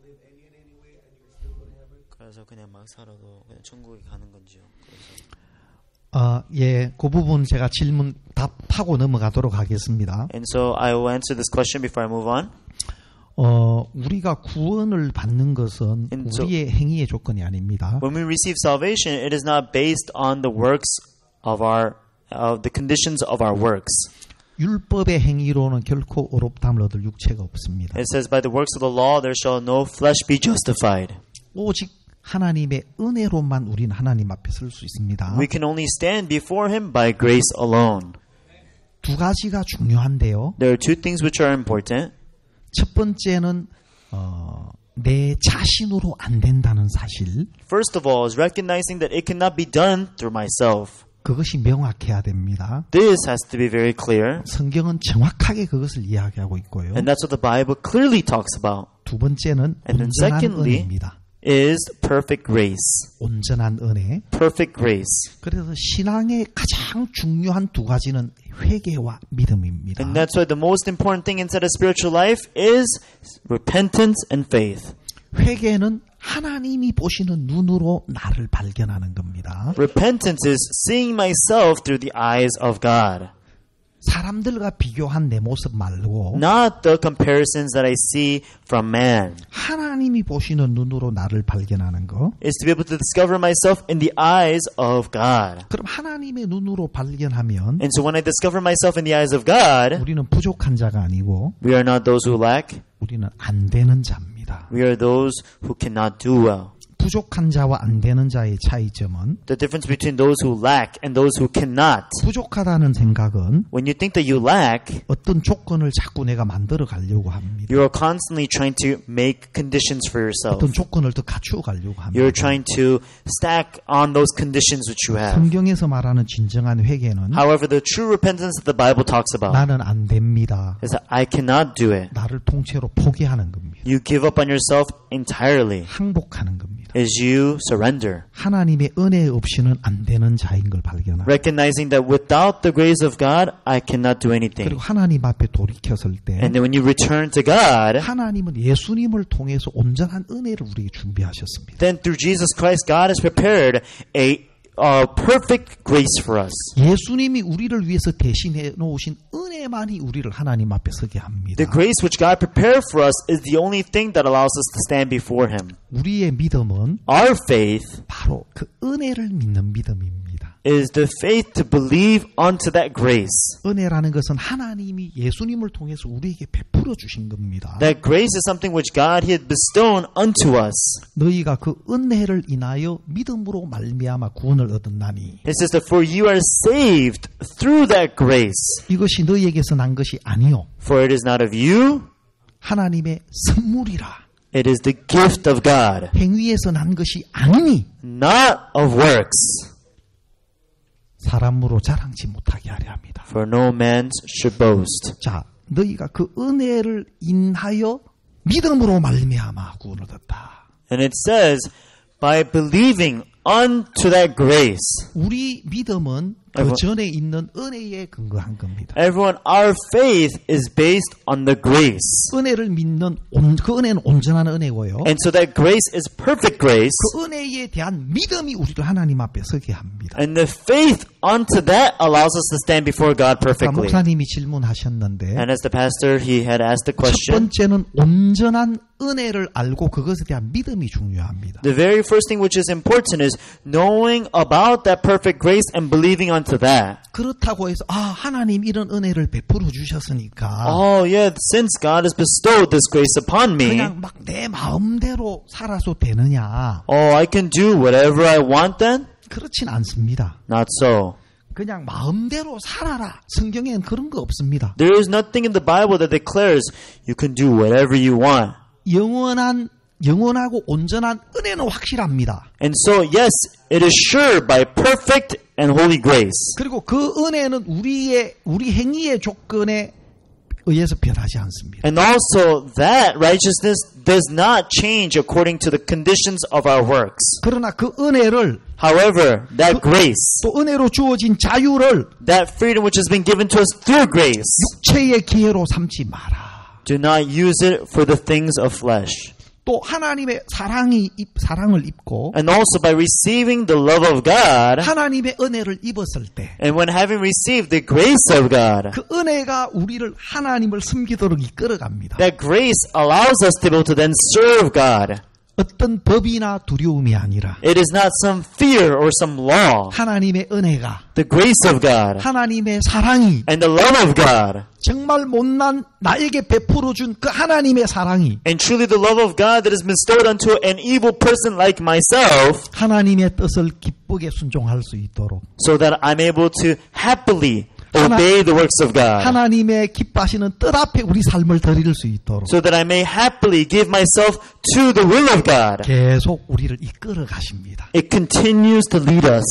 live any way and you're still going to heaven? 그래서 그냥 막 살아도 그냥 천국에 가는 건지요. 그래서 예, 그 부분 제가 질문 답하고 넘어가도록 하겠습니다. And so I will answer this question before I move on. 우리가 구원을 받는 것은 And so- 우리의 행위의 조건이 아닙니다. When we receive salvation, it is not based on the works of the conditions of our works. 율법의 행위로는 결코 의롭다함을 얻을 육체가 없습니다. It says, by the works of the law, there shall no flesh be justified. 오직 하나님의 은혜로만 우리는 하나님 앞에 설 수 있습니다. We can only stand before Him by grace alone. 두 가지가 중요한데요. There are two things which are important. 첫 번째는 내 자신으로 안 된다는 사실, First of all is recognizing that it cannot be done through myself. 그것이 명확해야 됩니다. This has to be very clear. 성경은 정확하게 그것을 이야기하고 있고요. And that's what the Bible clearly talks about. 두 번째는 And then 온전한 secondly, 은혜입니다. is perfect grace. 온전한 은혜. Perfect grace. 그래서 신앙의 가장 중요한 두 가지는 회개와 믿음입니다. And that's why the most important thing inside of spiritual life is repentance and faith. 회개는 하나님이 보시는 눈으로 나를 발견하는 겁니다. Repentance is seeing myself through the eyes of God. 사람들과 비교한 내 모습 말고 Not the comparisons that I see from man. 하나님이 보시는 눈으로 나를 발견하는 거. Is to be able to discover myself in the eyes of God. 그럼 하나님의 눈으로 발견하면 And so when I discover myself in the eyes of God, 우리는 부족한 자가 아니고 we are not those who lack. 우리는 안 되는 자입니다. We are those who cannot do well. 부족한 자와 안 되는 자의 차이점은 The difference between those who lack and those who cannot. 부족하다는 생각은 When you think that you lack, 어떤 조건을 자꾸 내가 만들어 가려고 합니다. you are constantly trying to make conditions for yourself. 어떤 조건을 더 갖추어 가려고 합니다. You're trying to stack on those conditions which you have. 성경에서 말하는 진정한 회개는 However, the true repentance that the Bible talks about 나는 안 됩니다. is that I cannot do it. 나를 통째로 포기하는 겁니다. You give up on yourself entirely. 항복하는 겁니다. Is you surrender. 하나님의 은혜 없이는 안 되는 자인 걸 발견하고 Recognizing that without the grace of God, I cannot do anything. 그리고 하나님 앞에 돌이켰을 때 And then when you return to God, 하나님은 예수님을 통해서 온전한 은혜를 우리에게 준비하셨습니다. then through Jesus Christ, God has prepared a perfect grace for us. 예수님이 우리를 위해서 대신해 놓으신 은혜만이 우리를 하나님 앞에 서게 합니다. The grace which God prepared for us is the only thing that allows us to stand before Him. 우리의 믿음은 Our faith 바로 그 은혜를 믿는 믿음입니다. is the faith to believe unto that grace. 은혜라는 것은 하나님이 예수님을 통해서 우리에게 베풀어 주신 겁니다. That grace is something which God He had bestowed unto us. 너희가 그 은혜를 인하여 믿음으로 말미암아 구원을 얻었나니 It says that for you are saved through that grace. 이것이 너희에게서 난 것이 아니요 For it is not of you, 하나님의 선물이라. it is the gift of God, 행위에서 난 것이 아니니 not of works. 사람으로 자랑치 못하게 하려 합니다. For no man should boast. 자, 너희가 그 은혜를 인하여 믿음으로 말미암아 구원을 얻었다. And it says, by believing unto that grace. 우리 믿음은 그 전에 있는 은혜에 근거한 겁니다. Everyone, our faith is based on the grace. 은혜를 믿는 그 은혜는 온전한 은혜고요. And so that grace is perfect grace. 그 은혜에 대한 믿음이 우리를 하나님 앞에 서게 합니다. And the faith unto that allows us to stand before God 아까 perfectly. 목사님이 질문하셨는데 And as the pastor, he had asked the 첫 question. 번째는 온전한 은혜를 알고 그것에 대한 믿음이 중요합니다. The very first thing which is important is knowing about that perfect grace and believing unto that. 그렇다고 해서 하나님 이런 은혜를 베풀어 주셨으니까 Oh yeah, since God has bestowed this grace upon me, 그냥 막 내 마음대로 살아서 되느냐? oh, I can do whatever I want then? 그렇진 않습니다. Not so. 그냥 마음대로 살아라. 성경에는 그런 거 없습니다. There is nothing in the Bible that declares you can do whatever you want. 영원하고 온전한 은혜는 확실합니다. And so, yes, it is sure by perfect and holy grace. 그리고 그 은혜는 우리 행위의 조건에 의해서 변하지 않습니다. And also, that righteousness does not change according to the conditions of our works. 그러나 그 은혜를 However, that grace, 또 은혜로 주어진 자유를 that freedom which has been given to us through grace, 육체의 기회로 삼지 마라. do not use it for the things of flesh. 또 하나님의 사랑을 입고 And also by receiving the love of God, 하나님의 은혜를 입었을 때 and when having received the grace of God, 그 은혜가 우리를 하나님을 섬기도록 이끌어갑니다. that grace allows us to be able to then serve God. 어떤 법이나 두려움이 아니라 It is not some fear or some law. 하나님의 은혜가 The grace of God 하나님의 사랑이 and the love of God, 정말 못난 나에게 베풀어 준 그 하나님의 사랑이 and truly the love of God that has been bestowed unto an evil person like myself, 하나님의 뜻을 기쁘게 순종할 수 있도록 so that I'm able to happily obey the works of God, 하나님의 기뻐하시는 뜻 앞에 우리 삶을 드릴 수 있도록 so that I may happily give myself to the will of God. 계속 우리를 이끌어 가십니다. It continues to lead us.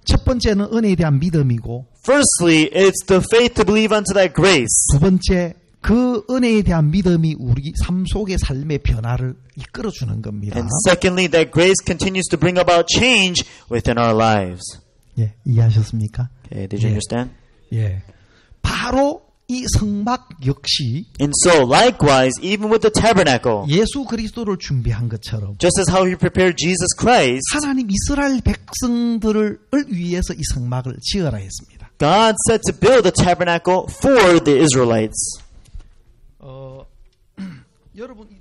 첫 번째는 은혜에 대한 믿음이고 Firstly, it's the faith to believe unto that grace. 두 번째 그 은혜에 대한 믿음이 우리 삶 속의 삶의 변화를 이끌어 주는 겁니다. And secondly, that grace continues to bring about change within our lives. 예, 이해하셨습니까? Okay, did you understand? 예. 바로 이 성막 역시 And so, likewise, even with the tabernacle, 예수 그리스도를 준비한 것처럼 just as how he prepared Jesus Christ, 하나님 이스라엘 백성들을 위해서 이 성막을 지어라 했습니다. God said to build a tabernacle for the Israelites. 여러분 이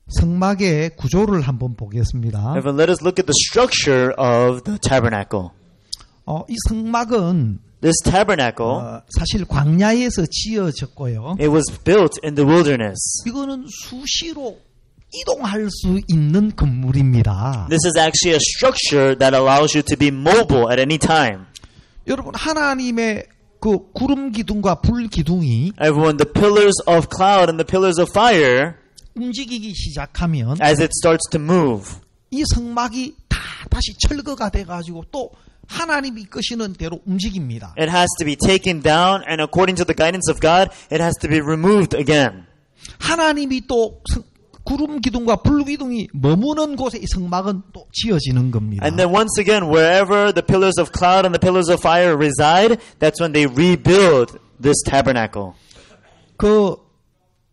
성막의 구조를 한번 보겠습니다. Everyone, let us look at the structure of the tabernacle. 이 성막은 This tabernacle, 사실 광야에서 지어졌고요. it was built in the wilderness. 이거는 수시로 이동할 수 있는 건물입니다. This is actually a structure that allows you to be mobile at any time. 여러분 하나님의 그 구름 기둥과 불 기둥이 Everyone, the pillars of cloud and the pillars of fire, 움직이기 시작하면 as it starts to move, 이 성막이 다시 철거가 돼가지고 또 하나님이 이끄시는 대로 움직입니다. it has to be taken down, and according to the guidance of God, it has to be removed again. 하나님이 또 구름 기둥과 불 기둥이 머무는 곳에 이 성막은 또 지어지는 겁니다. And then once again, wherever the pillars of cloud and the pillars of fire reside, that's when they rebuild this tabernacle.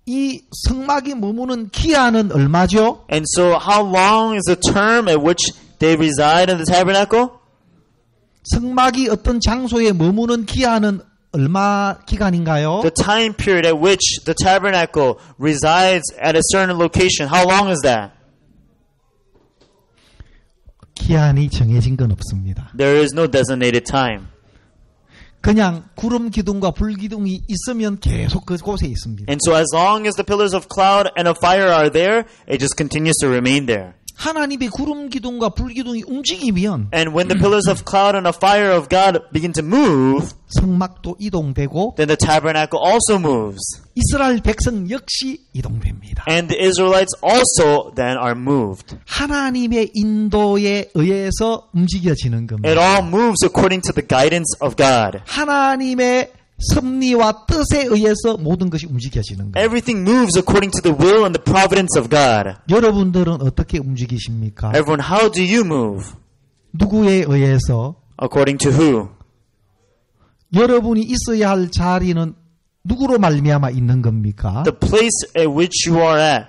이 성막이 머무는 기한은 얼마죠? And so how long is the term at which they reside in the tabernacle? 성막이 어떤 장소에 머무는 기한은 얼마 기간인가요? The time period at which the tabernacle resides at a certain location, how long is that? 기한이 정해진 건 없습니다. There is no designated time. 그냥 구름 기둥과 불 기둥이 있으면 계속 그곳에 있습니다. And so as long as the pillars of cloud and of fire are there, it just continues to remain there. 하나님의 구름 기둥과 불 기둥이 움직이면 And when the pillars of cloud and of fire of God begin to move, 성막도 이동되고 then the tabernacle also moves. 이스라엘 백성 역시 이동됩니다. And the Israelites also then are moved. 하나님의 인도에 의해서 움직여지는 It 겁니다. all moves according to the guidance of God. 하나님의 섭리와 뜻에 의해서 모든 것이 움직여지는 거예요. Everything moves according to the will and the providence of God. 여러분들은 어떻게 움직이십니까? Everyone, how do you move? 누구에 의해서? According to who? 여러분이 있어야 할 자리는 누구로 말미암아 있는 겁니까? The place at which you are at.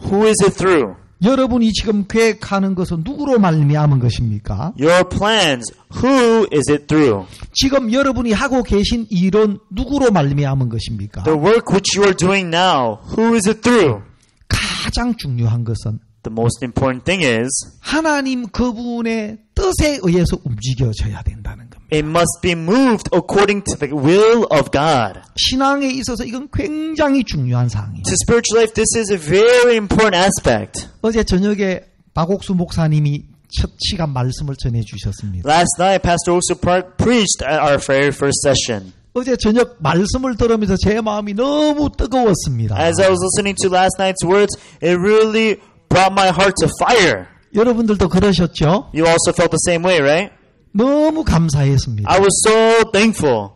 Who is it through? 여러분이 지금 계획하는 것은 누구로 말미암은 것입니까? Your plans. Who is it through? 지금 여러분이 하고 계신 일은 누구로 말미암은 것입니까? The work which you are doing now. Who is it through? 가장 중요한 것은 The most important thing is 하나님 그분의 뜻에 의해서 움직여져야 된다는 겁니다. it must be moved according to the will of God. 신앙에 있어서 이건 굉장히 중요한 사항이에요. To spiritual life, this is a very important aspect. 어제 저녁에 박옥수 목사님이 첫 시간 말씀을 전해 주셨습니다. Last night, Pastor Osu Park preached at our very first session. 어제 저녁 말씀을 들으면서 제 마음이 너무 뜨거웠습니다. As I was listening to last night's words, it really brought my heart to fire. 여러분들도 그러셨죠? You also felt the same way, right? 너무 감사했습니다. I was so thankful.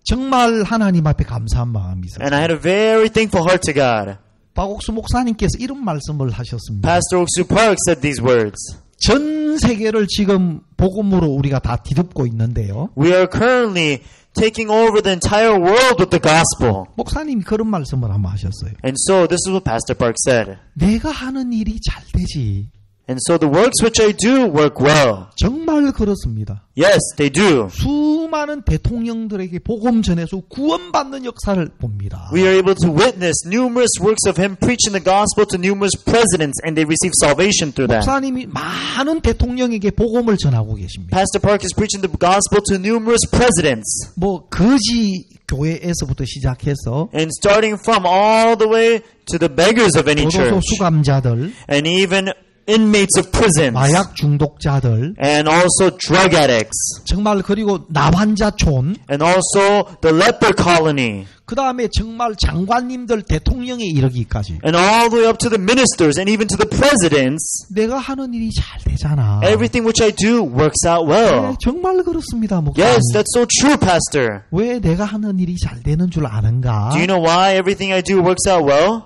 정말 하나님 앞에 감사한 마음이 있었어요. And I had a very thankful heart to God. 박옥수 목사님께서 이런 말씀을 하셨습니다. Pastor Osu Park said these words. 전 세계를 지금 복음으로 우리가 다 뒤덮고 있는데요. We are currently taking over the entire world with the gospel. 목사님이 그런 말씀을 한번 하셨어요. And so this is what Pastor Park said. 내가 하는 일이 잘 되지. And so the works which I do work well. 정말 그렇습니다. Yes, they do. 수많은 대통령들에게 복음 전해서 구원받는 역사를 봅니다. We are able to witness numerous works of him preaching the gospel to numerous presidents, and they receive salvation through that. 목사님이 많은 대통령에게 복음을 전하고 계십니다. Pastor Park is preaching the gospel to numerous presidents. 뭐 거지 교회에서부터 시작해서 And starting from all the way to the beggars of any 교도소 church. 수감자들, And even inmates of prisons. 마약 중독자들, And also drug addicts. 정말 그리고 나환자촌, And also the leper colony. 그 다음에 정말 장관님들 대통령에 이르기까지 And all the way up to the ministers and even to the presidents. 내가 하는 일이 잘 되잖아. Everything which I do works out well. 네, 정말 그렇습니다, 목사님. Yes, that's so true, Pastor. 왜 내가 하는 일이 잘 되는 줄 아는가? Do you know why everything I do works out well?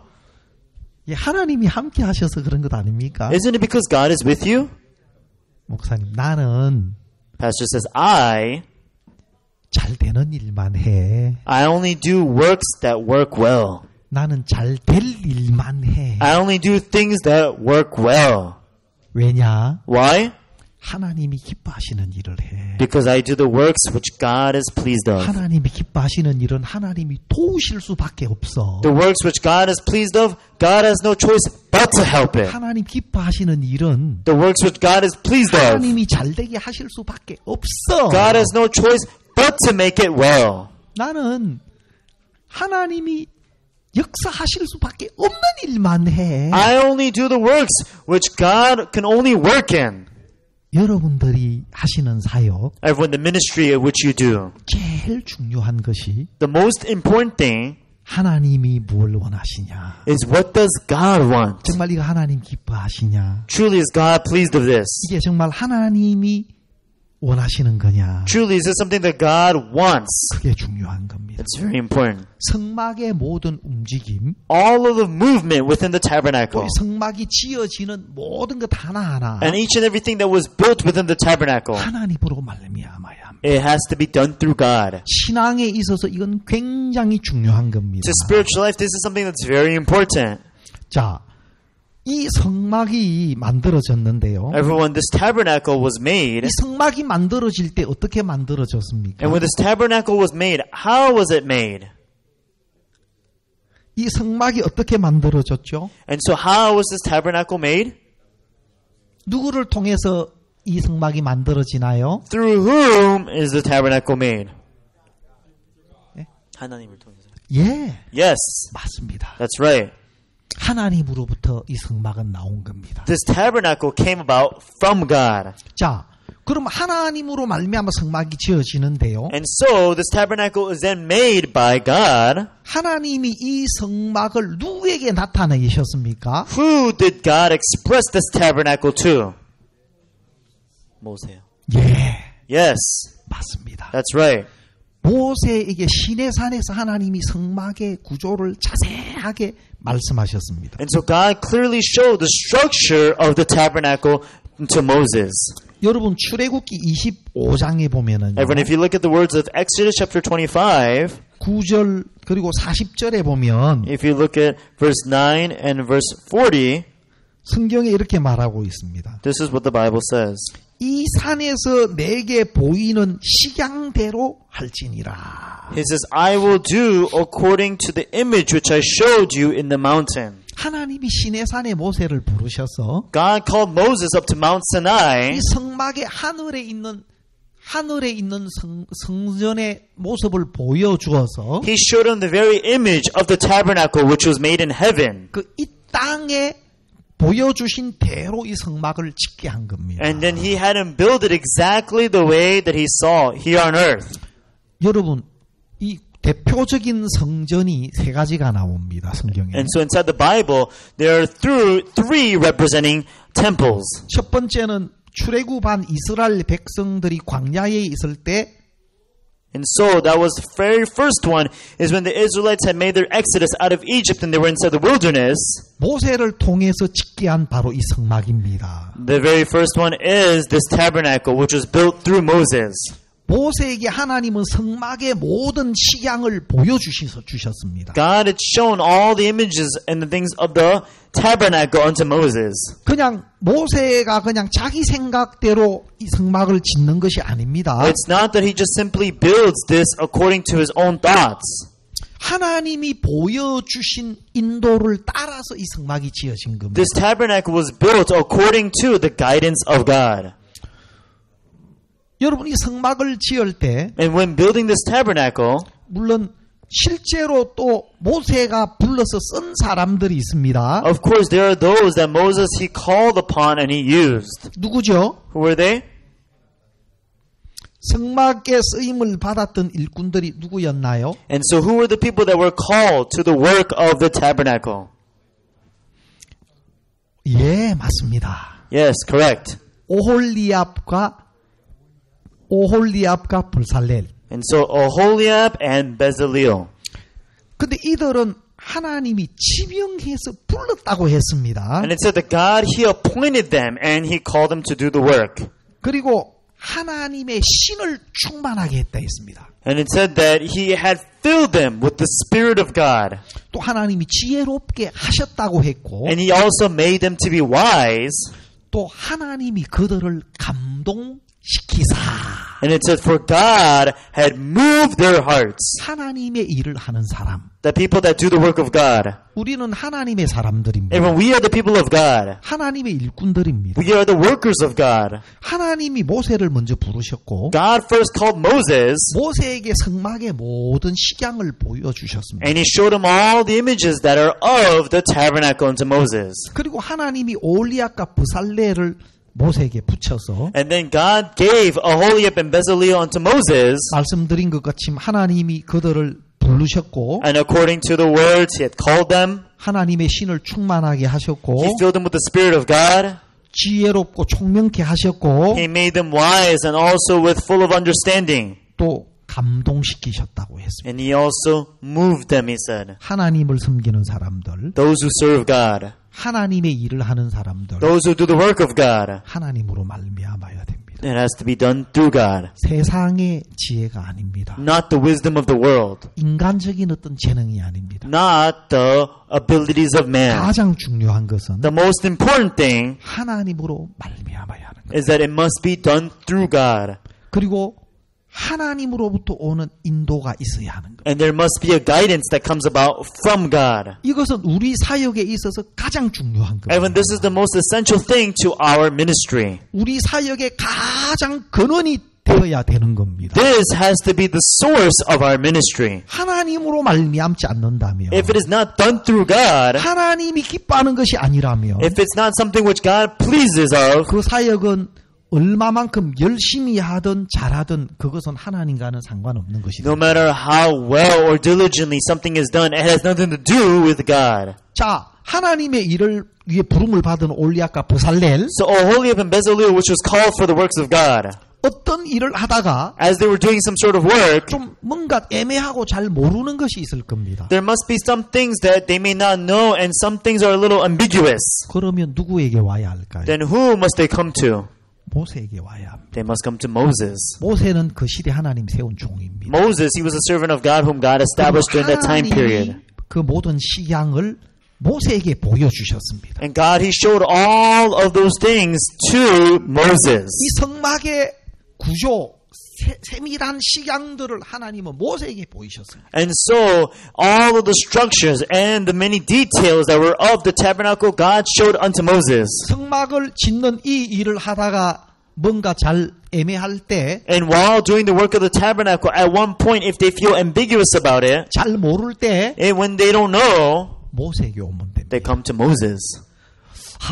예, 하나님이 함께 하셔서 그런 것 아닙니까? Isn't it because God is with you? 목사님, 나는 Pastor says, I 잘 되는 일만 해. only do works that work well. 나는 잘 될 일만 해. I only do things that work well. 왜냐? Why? 하나님이 기뻐하시는 일을 해. Because I do the works which God is pleased of. 하나님이 기뻐하시는 일은 하나님이 도우실 수밖에 없어. The works which God is pleased of, God has no choice but to help it. 하나님 기뻐하시는 일은 The works which God is pleased of, 하나님이 잘되게 하실 수밖에 없어. God has no choice but to make it well. 나는 하나님이 역사하실 수밖에 없는 일만 해. I only do the works which God can only work in. 여러분들이 하시는 사역, Everyone, the ministry of which you do. 제일 중요한 것이 The most important thing 하나님이 뭘 원하시냐. is what does God want? 정말 이거 하나님 기뻐하시냐. Truly is God pleased of this? 이게 정말 하나님이 원하시는 거냐. Truly is this something that God wants? 그게 중요한 겁니다. It's very important. 성막의 모든 움직임, All of the movement within the tabernacle 성막이 지어지는 모든 것 하나하나 and each and everything that was built within the tabernacle, 하나님으로 말미암아야 합니다. it has to be done through God. 신앙에 있어서 이건 굉장히 중요한 겁니다. To spiritual life, this is something that's very important. 자, 이 성막이 만들어졌는데요. Everyone, this tabernacle was made. 이 성막이 만들어질 때 어떻게 만들어졌습니까? And when this tabernacle was made, how was it made? 이 성막이 어떻게 만들어졌죠? And so how was this tabernacle made? 누구를 통해서 이 성막이 만들어지나요? Through whom is the tabernacle made? 하나님을 통해서. 예, Yes, 맞습니다. that's right. 하나님으로부터 이 성막은 나온 겁니다. This tabernacle came about from God. 자, 그럼 하나님으로 말미암아 성막이 지어지는데요. And so this tabernacle is then made by God. 하나님이 이 성막을 누구에게 나타내셨습니까? Who did God express this tabernacle to? 모세요. 예, Yes, 맞습니다. that's right. 모세에게 시내산에서 하나님이 성막의 구조를 자세하게 말씀하셨습니다. And so God clearly showed the structure of the tabernacle to Moses. 여러분 출애굽기 25장에 보면은 Everyone, if you look at the words of Exodus chapter 25, 9절 그리고 40절에 보면 if you look at verse 9 and verse 40, 성경에 이렇게 말하고 있습니다. this is what the Bible says. 이 산에서 내게 보이는 식양대로 할지니라. He says, I will do according to the image which I showed you in the mountain. 하나님이 시내산에 모세를 부르셔서 God called Moses up to Mount Sinai. 이 성막의 하늘에 있는 성전의 모습을 보여주어서 He showed him the very image of the tabernacle which was made in heaven. 그 이 땅에 보여주신 대로 이 성막을 짓게 한 겁니다. And then he had him build it exactly the way that he saw here on earth. 여러분, 이 대표적인 성전이 세 가지가 나옵니다. 성경에. And so inside the Bible, there are three representing temples. 첫 번째는 출애굽한 이스라엘 백성들이 광야에 있을 때 And so that was the very first one is when the Israelites had made their exodus out of Egypt and they were inside the wilderness. 모세를 통해서 짓게 한 바로 이 성막입니다. The very first one is this tabernacle which was built through Moses. 모세에게 하나님은 성막의 모든 식양을 보여주셨습니다. God had shown all the images and the things of the tabernacle unto Moses. 그냥 모세가 그냥 자기 생각대로 이 성막을 짓는 것이 아닙니다. It's not that he just simply builds this according to his own thoughts. 하나님이 보여주신 인도를 따라서 이 성막이 지어진 겁니다. This tabernacle was built according to the guidance of God. 여러분 이 성막을 지을 때 And when building this tabernacle, 물론 실제로 또 모세가 불러서 쓴 사람들이 있습니다. of course there are those that Moses he called upon and he used. 누구죠? Who were they? 성막에 쓰임을 받았던 일꾼들이 누구였나요? And so who were the people that were called to the work of the tabernacle? 예, 맞습니다. Yes, correct. 오홀리압과 불살렐. And so Oholiab and Bezaleel. 근데 이들은 하나님이 지명해서 불렀다고 했습니다. And it said that God, he appointed them and he called them to do the work. 그리고 하나님의 신을 충만하게 했다 했습니다. And it said that he had filled them with the Spirit of God. 또 하나님이 지혜롭게 하셨다고 했고 And he also made them to be wise. 또 하나님이 그들을 감동시키사 And it said, for God had moved their hearts. 하나님의 일을 하는 사람. The people that do the work of God. 우리는 하나님의 사람들입니다. And when we are the people of God, 하나님의 일꾼들입니다. we are the workers of God. 하나님이 모세를 먼저 부르셨고 God first called Moses, 모세에게 성막의 모든 식양을 보여주셨습니다. and he showed him all the images that are of the tabernacle unto Moses. 그리고 하나님이 올리압과 부살레를 모세에게 붙여서 And then God gave Oholiab and Bezaleel unto Moses, 말씀드린 것 같이 하나님이 그들을 부르셨고 and according to the words he had called them, 하나님의 신을 충만하게 하셨고 he filled them with the Spirit of God. 지혜롭고 총명케 하셨고 He made them wise and also with full of understanding. 또 감동시키셨다고 했습니다. And he also moved them, he said. 하나님을 섬기는 사람들, Those who serve God, 하나님의 일을 하는 사람들, those who do the work of God, 하나님으로 말미암아야 됩니다. it has to be done through God, 세상의 지혜가 아닙니다. not the wisdom of the world, 인간적인 어떤 재능이 아닙니다. not the abilities of man. 가장 중요한 것은 The most important thing 하나님으로 말미암아야 하는 거예요. is that it must be done through God. 그리고 하나님으로부터 오는 인도가 있어야 하는 거예요. And there must be a guidance that comes about from God. 이것은 우리 사역에 있어서 가장 중요한 거예요. And this is the most essential thing to our ministry. 우리 사역의 가장 근원이 되어야 되는 겁니다. This has to be the source of our ministry. 하나님으로 말미암지 않는다면, If it is not done through God, 하나님이 기뻐하는 것이 아니라면, if it's not something which God pleases of, 그 사역은 얼마만큼 열심히 하든 잘하든 그것은 하나님과는 상관없는 것이다. no matter how well or diligently something is done, it has nothing to do with God. 자, 하나님의 일을 위해 부름을 받은 올리압과 브살렐, So Oholiab and Bezalel, which was called for the works of God, 어떤 일을 하다가 as they were doing some sort of work, 좀 뭔가 애매하고 잘 모르는 것이 있을 겁니다. there must be some things that they may not know, and some things are a little ambiguous. 그러면 누구에게 와야 할까요? Then who must they come to? 모세에게 와야 합니다. They must come to Moses. 모세는 그 시대 하나님 세운 종입니다. Moses, he was a servant of God whom God established during that time period. 그 모든 식양을 모세에게 보여주셨습니다. And God, he showed all of those things to Moses. 이 성막의 구조, 세밀한 식양들을 하나님은 모세에게 보이셨습니다. And so, all of the structures and the many details that were of the tabernacle, God showed unto Moses. 성막을 짓는 이 일을 하다가 뭔가 잘 애매할 때, And while doing the work of the tabernacle, at one point, if they feel ambiguous about it, 잘 모를 때 and when they don't know, 모세에게 오면 됩니다. they come to Moses.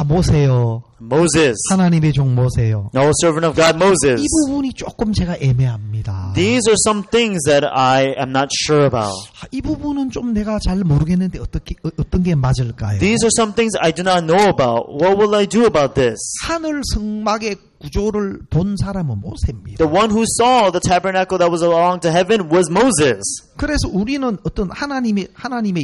모세요. Moses, 하나님의 종 모세요. no servant of God, Moses. 이 부분이 조금 제가 애매합니다. These are some things that I am not sure about. 이 부분은 좀 내가 잘 모르겠는데 어떤 게 맞을까요? These are some things I do not know about. What will I do about this? 하늘 성막의 구조를 본 사람은 모세입니다. The one who saw the tabernacle that was along to heaven was Moses. 그래서 우리는 어떤 하나님의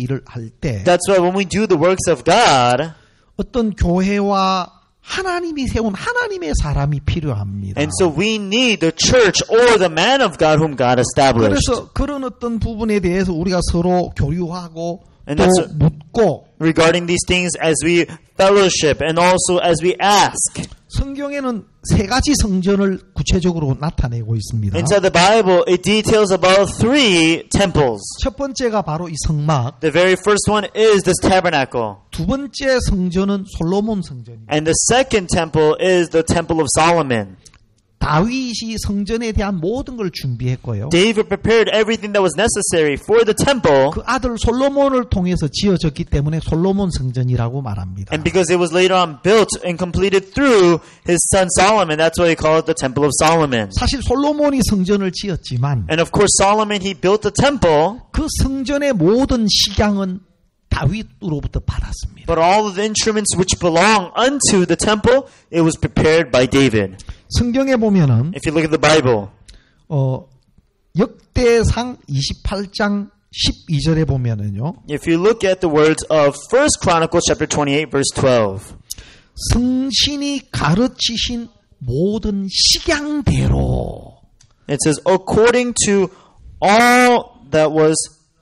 일을 할 때 That's why when we do the works of God, 어떤 교회와 하나님이 세운 하나님의 사람이 필요합니다. and so we need the church or the man of God whom God established. 그래서 그런 어떤 부분에 대해서 우리가 서로 교류하고 And 또 that's- 묻고 Regarding these things as we fellowship and also as we ask. 성경에는 세 가지 성전을 구체적으로 나타내고 있습니다. Inside the Bible, it details about 3 temples. 첫 번째가 바로 이 성막, The very first one is this tabernacle. 두 번째 성전은 솔로몬 성전입니다. And the second temple is the temple of Solomon. 다윗이 성전에 대한 모든 걸 준비했고요. David prepared everything that was necessary for the temple. 그 아들 솔로몬을 통해서 지어졌기 때문에 솔로몬 성전이라고 말합니다. And because it was later on built and completed through his son Solomon, that's why they call it the Temple of Solomon. 사실 솔로몬이 성전을 지었지만 And of course, Solomon, he built the temple, 그 성전의 모든 식양은 다윗으로부터 받았습니다. but all of the instruments which belong unto the temple, it was prepared by David. 성경에 보면은 If you look at the Bible, 역대상 28장 12절에 보면은요. if you look at the words of 1 Chronicles chapter 28, verse 12, 성신이 가르치신 모든 식양대로 it says, according to all that was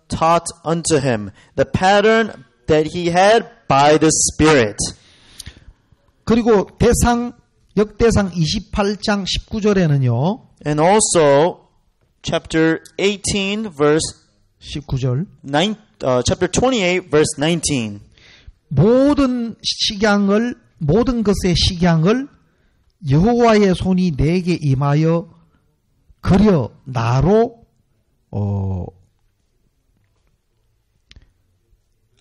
taught unto him, the pattern that he had by the Spirit. 그리고 역대상 28장 19절에는요. And also, chapter 18, verse 19절. chapter 28, verse 19. 모든 것의 식양을 여호와의 손이 내게 임하여 그려 나로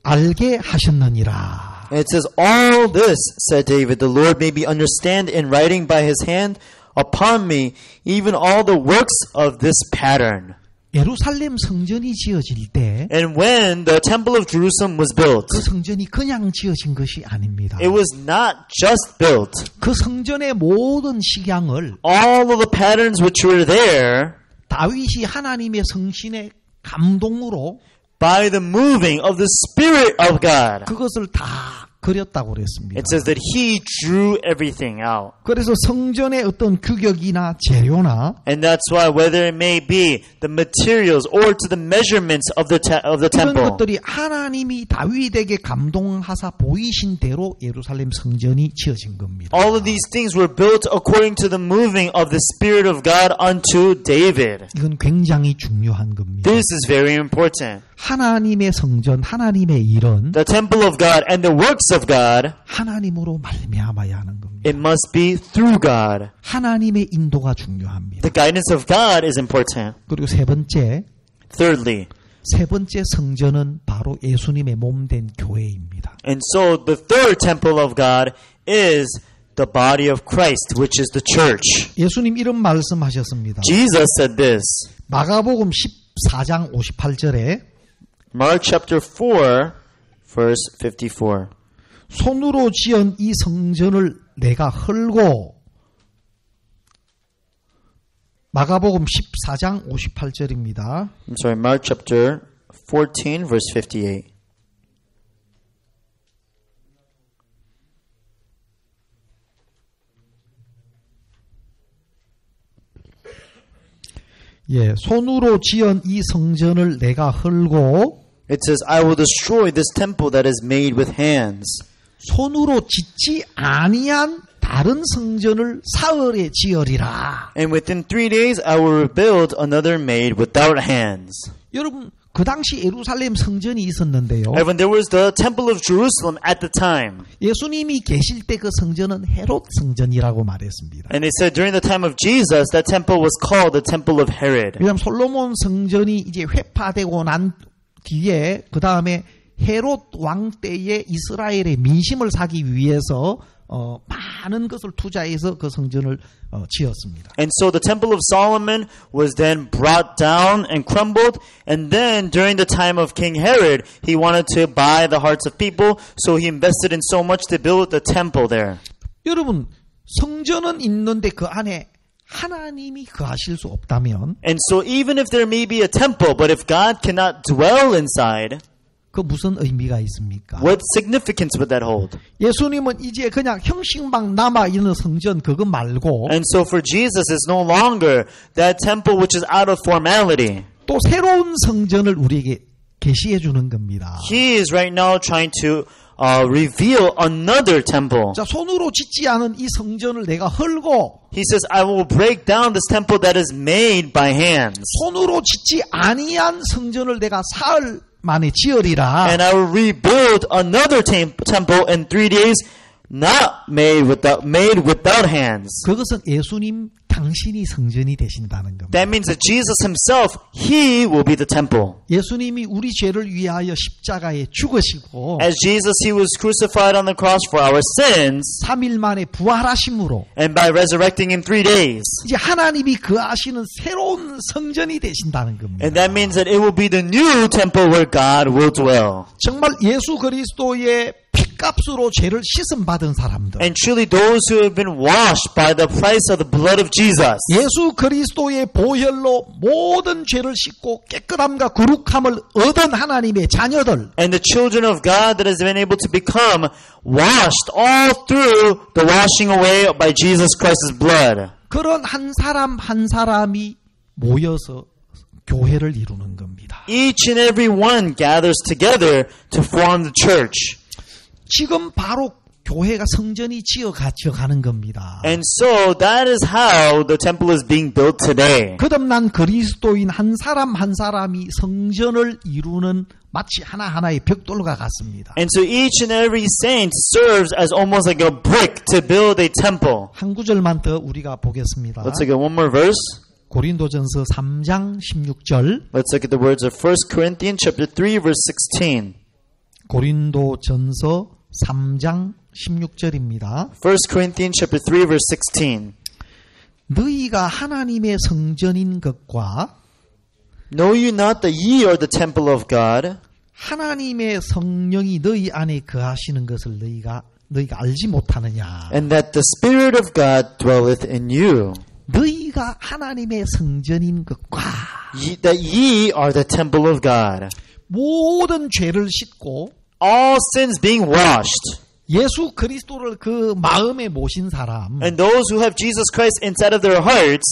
알게 하셨느니라. And it says, all this, said David, the Lord made me understand in writing by his hand upon me, even all the works of this pattern. 예루살렘 성전이 지어질 때 그 And when the temple of Jerusalem was built, 성전이 그냥 지어진 것이 아닙니다. it was not just built. 그 성전의 모든 식양을 All of the patterns which were there, 다윗이 하나님의 성신의 감동으로 by the moving of the Spirit of God, 그것을 다 그렸다고 그랬습니다. It says that he drew everything out. 그래서 성전의 어떤 규격이나 재료나 And that's why whether it may be the materials or to the measurements of the 이런 temple, 것들이 하나님이 다윗에게 감동하사 보이신 대로 예루살렘 성전이 지어진 겁니다. all of these things were built according to the moving of the Spirit of God unto David. 이건 굉장히 중요한 겁니다. This is very important. 하나님의 성전, 하나님의 일은 The temple of God and the works of God, 하나님으로 말미암아야 하는 겁니다. it must be through God. 하나님의 인도가 중요합니다. The guidance of God is important. 그리고 세 번째 성전은 바로 예수님의 몸된 교회입니다. And so the third temple of God is the body of Christ, which is the church. 예수님 이런 말씀하셨습니다. Jesus said this. 마가복음 14장 58절에 Mark chapter 4, verse 54. 손으로 지은 이 성전을 내가 헐고 마가복음 14장 58절입니다. I'm sorry, Mark chapter 14, verse 58. 예, 손으로 지은 이 성전을 내가 헐고 It says, I will destroy this temple that is made with hands. 손으로 짓지 아니한 다른 성전을 사흘에 지으리라. And within 3 days I will rebuild another made without hands. 여러분, 그 당시 예루살렘 성전이 있었는데요. Everyone, there was the temple of Jerusalem at the time. 예수님이 계실 때 그 성전은 헤롯 성전이라고 말했습니다. And they said during the time of Jesus, that temple was called the temple of Herod. 왜냐하면 솔로몬 성전이 이제 회파되고 난 뒤에 그 다음에 헤롯 왕 때에 이스라엘의 민심을 사기 위해서 많은 것을 투자해서 그 성전을 지었습니다. And so the temple of Solomon was then brought down and crumbled. And then during the time of King Herod, he wanted to buy the hearts of people. So he invested in so much to build the temple there. 여러분, 성전은 있는데 그 안에 하나님이 거하실 수 없다면 And so even if there may be a temple, but if God cannot dwell inside, 그 무슨 의미가 있습니까? what significance would that hold? 예수님은 이제 그냥 형식만 남아있는 성전 그거 말고 And so for Jesus, it's no longer that temple which is out of formality. 또 새로운 성전을 우리에게 계시해 주는 겁니다. He is right now trying to reveal another temple. 자, 손으로 짓지 않은 이 성전을 내가 헐고 He says, I will break down this temple that is made by hands. 손으로 짓지 아니한 성전을 내가 사흘 만에 지으리라. And I will rebuild another temple in 3 days, not made without hands. 그것은 예수님 당신이 성전이 되신다는 겁니다. That means that Jesus himself, he will be the temple. 예수님이 우리 죄를 위하여 십자가에 죽으시고 As Jesus, he was crucified on the cross for our sins, 3일 만에 부활하심으로 and by resurrecting in 3 days. 이제 하나님이 거하시는 새로운 성전이 되신다는 겁니다. And that means that it will be the new temple where God will dwell. 정말 예수 그리스도의 피값으로 죄를 씻음 받은 사람들, And truly those who have been washed by the price of the blood of Jesus. 예수 그리스도의 보혈로 모든 죄를 씻고 깨끗함과 거룩함을 얻은 하나님의 자녀들, And the children of God that has been able to become washed all through the washing away by Jesus Christ's blood. 그런 한 사람 한 사람이 모여서 교회를 이루는 겁니다. Each and every one gathers together to form the church. 지금 바로 교회가 성전이 지어가는 겁니다. And so that is how the temple is being built today. 거듭난 그리스도인 한 사람 한 사람이 성전을 이루는 마치 하나하나의 벽돌과 같습니다. And so each and every saint serves as almost like a brick to build a temple. 한 구절만 더 우리가 보겠습니다. Let's look at one more verse. 고린도전서 3장 16절. Let's look at the words of 1 Corinthians chapter 3 verse 16. 고린도전서 3장 16절입니다. 1 Corinthians chapter 3 verse 16. 너희가 하나님의 성전인 것과 Know you not that ye are the temple of God, 하나님의 성령이 너희 안에 거하시는 것을 너희가 알지 못하느냐. and that the Spirit of God dwelleth in you, 너희가 하나님의 성전인 것과 that ye are the temple of God. 모든 죄를 씻고 All sins being washed, 예수 그리스도를 그 마음에 모신 사람, And those who have Jesus Christ inside of their hearts,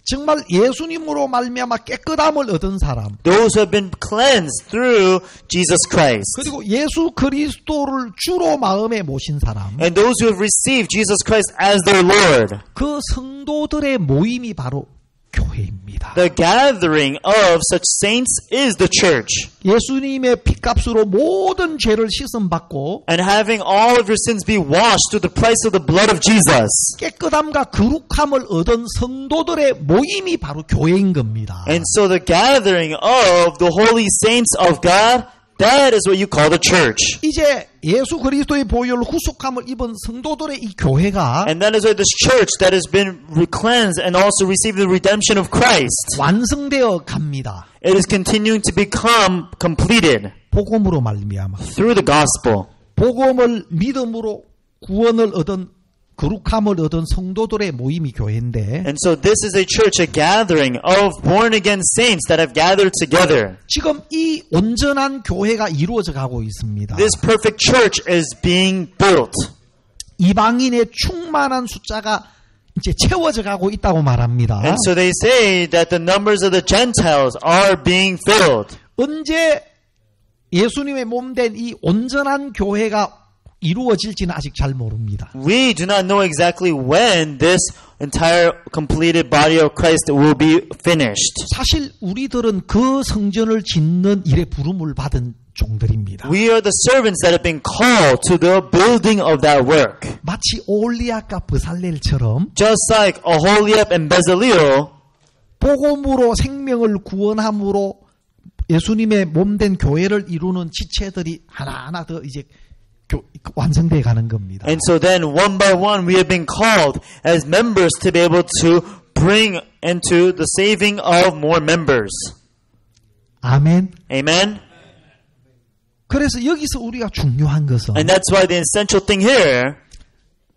정말 예수님으로 말미암아 깨끗함을 얻은 사람, those who have been cleansed through Jesus Christ, 그리고 예수 그리스도를 주로 마음에 모신 사람, and those who have received Jesus Christ as their Lord. 그 성도들의 모임이 바로 교회입니다. The gathering of such saints is the church. 예수님의 피값으로 모든 죄를 씻음 받고 And having all of your sins be washed through the price of the blood of Jesus. 깨끗함과 거룩함을 얻은 성도들의 모임이 바로 교회인 겁니다. And so the gathering of the holy saints of God, that is what you call the church. 이제 예수 그리스도의 보혈로 후속함을 입은 성도들의 이 교회가 And that is why this church that has been cleansed and also received the redemption of Christ, 완성되어 갑니다. it is continuing to become completed 복음으로 말미암아 through the gospel. 복음을 믿음으로 구원을 얻은 거룩함을 얻은 성도들의 모임이 교회인데 And so this is a church, a gathering of born-again saints that have gathered together. 지금 이 온전한 교회가 이루어져 가고 있습니다. This perfect church is being built. 이방인의 충만한 숫자가 이제 채워져 가고 있다고 말합니다. And so they say that the numbers of the Gentiles are being filled. 언제 예수님의 몸된 이 온전한 교회가 이루어질지는 아직 잘 모릅니다. We do not know exactly when this entire completed body of Christ will be finished. 사실 우리들은 그 성전을 짓는 일에 부름을 받은 종들입니다. We are the servants that have been called to the building of that work. 마치 오홀리압과 브살렐처럼 Just like Aholiab and Bezaleel, 복음으로 생명을 구원함으로 예수님의 몸된 교회를 이루는 지체들이 하나하나 더 이제 완성되어 가는 겁니다. and so then one by one we have been called as members to be able to bring into the saving of more members. 아멘. Amen? 그래서 여기서 우리가 중요한 것은 And that's why the essential thing here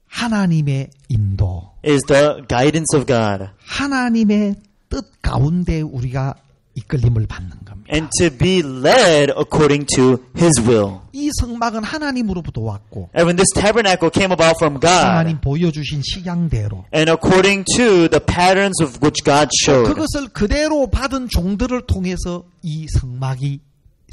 하나님의 인도, is the guidance of God. 하나님의 뜻 가운데 우리가 이끌림을 받는 겁니다. And to be led according to His will. 이 성막은 하나님으로부터 왔고 And when this tabernacle came about from 하나님 God, 보여주신 식양대로 and according to the patterns of which God showed, 그것을 그대로 받은 종들을 통해서 이 성막이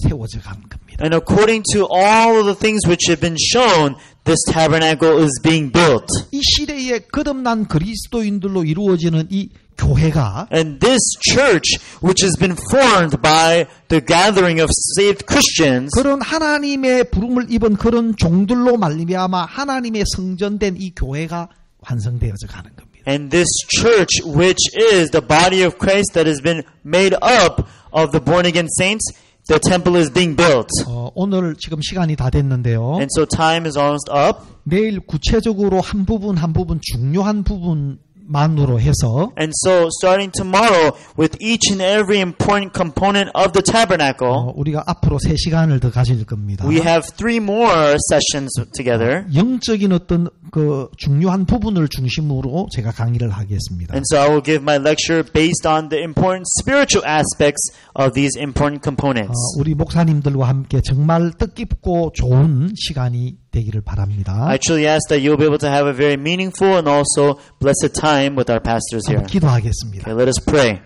세워져 가는 겁니다. and according to all of the things which have been shown, this tabernacle is being built. 이 시대에 거듭난 그리스도인들로 이루어지는 이 교회가 And this church, which has been formed by the gathering of saved Christians, 그런 하나님의 부름을 입은 그런 종들로 말미암아 하나님의 성전된 이 교회가 완성되어져 가는 겁니다. and this church, which is the body of Christ that has been made up of the born-again saints, the temple is being built. 오늘 지금 시간이 다 됐는데요. And so time is almost up. 내일 구체적으로 한 부분 중요한 부분만으로 해서 And so starting tomorrow, with each and every important component of the tabernacle, 우리가 앞으로 3시간을 더 가질 겁니다. we have 3 more sessions together. 영적인 어떤 그 중요한 부분을 중심으로 제가 강의를 하겠습니다. And so I will give my lecture based on the important spiritual aspects of these important components. 우리 목사님들과 함께 정말 뜻깊고 좋은 시간이 되기를 바랍니다. I truly ask that you'll be able to have a very meaningful and also blessed time with our pastors here. 한번 기도하겠습니다. Okay, let us pray.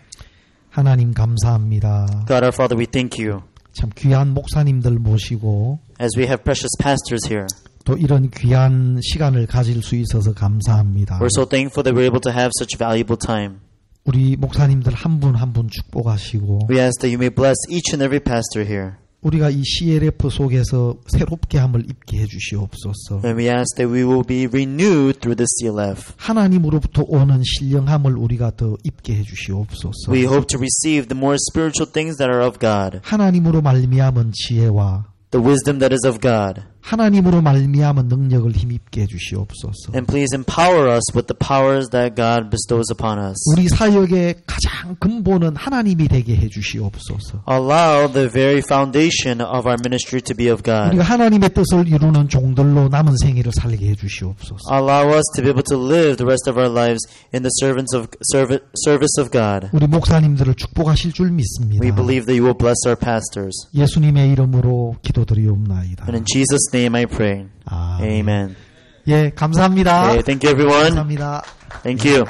하나님 감사합니다. God our Father, we thank you 참 귀한 목사님들 모시고 as we have precious pastors here. 또 이런 귀한 시간을 가질 수 있어서 감사합니다. We're so thankful that we're able to have such valuable time. 우리 목사님들 한 분 한 분 축복하시고 We ask that you may bless each and every pastor here. 우리가 이 CLF 속에서 새롭게 함을 입게 해주시옵소서. And we ask that we will be renewed through the CLF. 하나님으로부터 오는 신령함을 우리가 더 입게 해주시옵소서. We hope to receive the more spiritual things that are of God. 하나님으로 말미암은 지혜와 The wisdom that is of God. 하나님으로 말미암은 능력을 힘입게 해주시옵소서. And please empower us with the powers that God bestows upon us. 우리 사역의 가장 근본은 하나님이 되게 해주시옵소서. Allow the very foundation of our ministry to be of God. 우리가 하나님의 뜻을 이루는 종들로 남은 생애를 살게 해주시옵소서. Allow us to be able to live the rest of our lives in the service of God. 우리 목사님들을 축복하실 줄 믿습니다. We believe that you will bless our pastors. 예수님의 이름으로 기도드리옵나이다. And in Jesus' name I pray. 아, Amen. 예, 감사합니다. Okay, thank you everyone. 감사합니다. Thank you.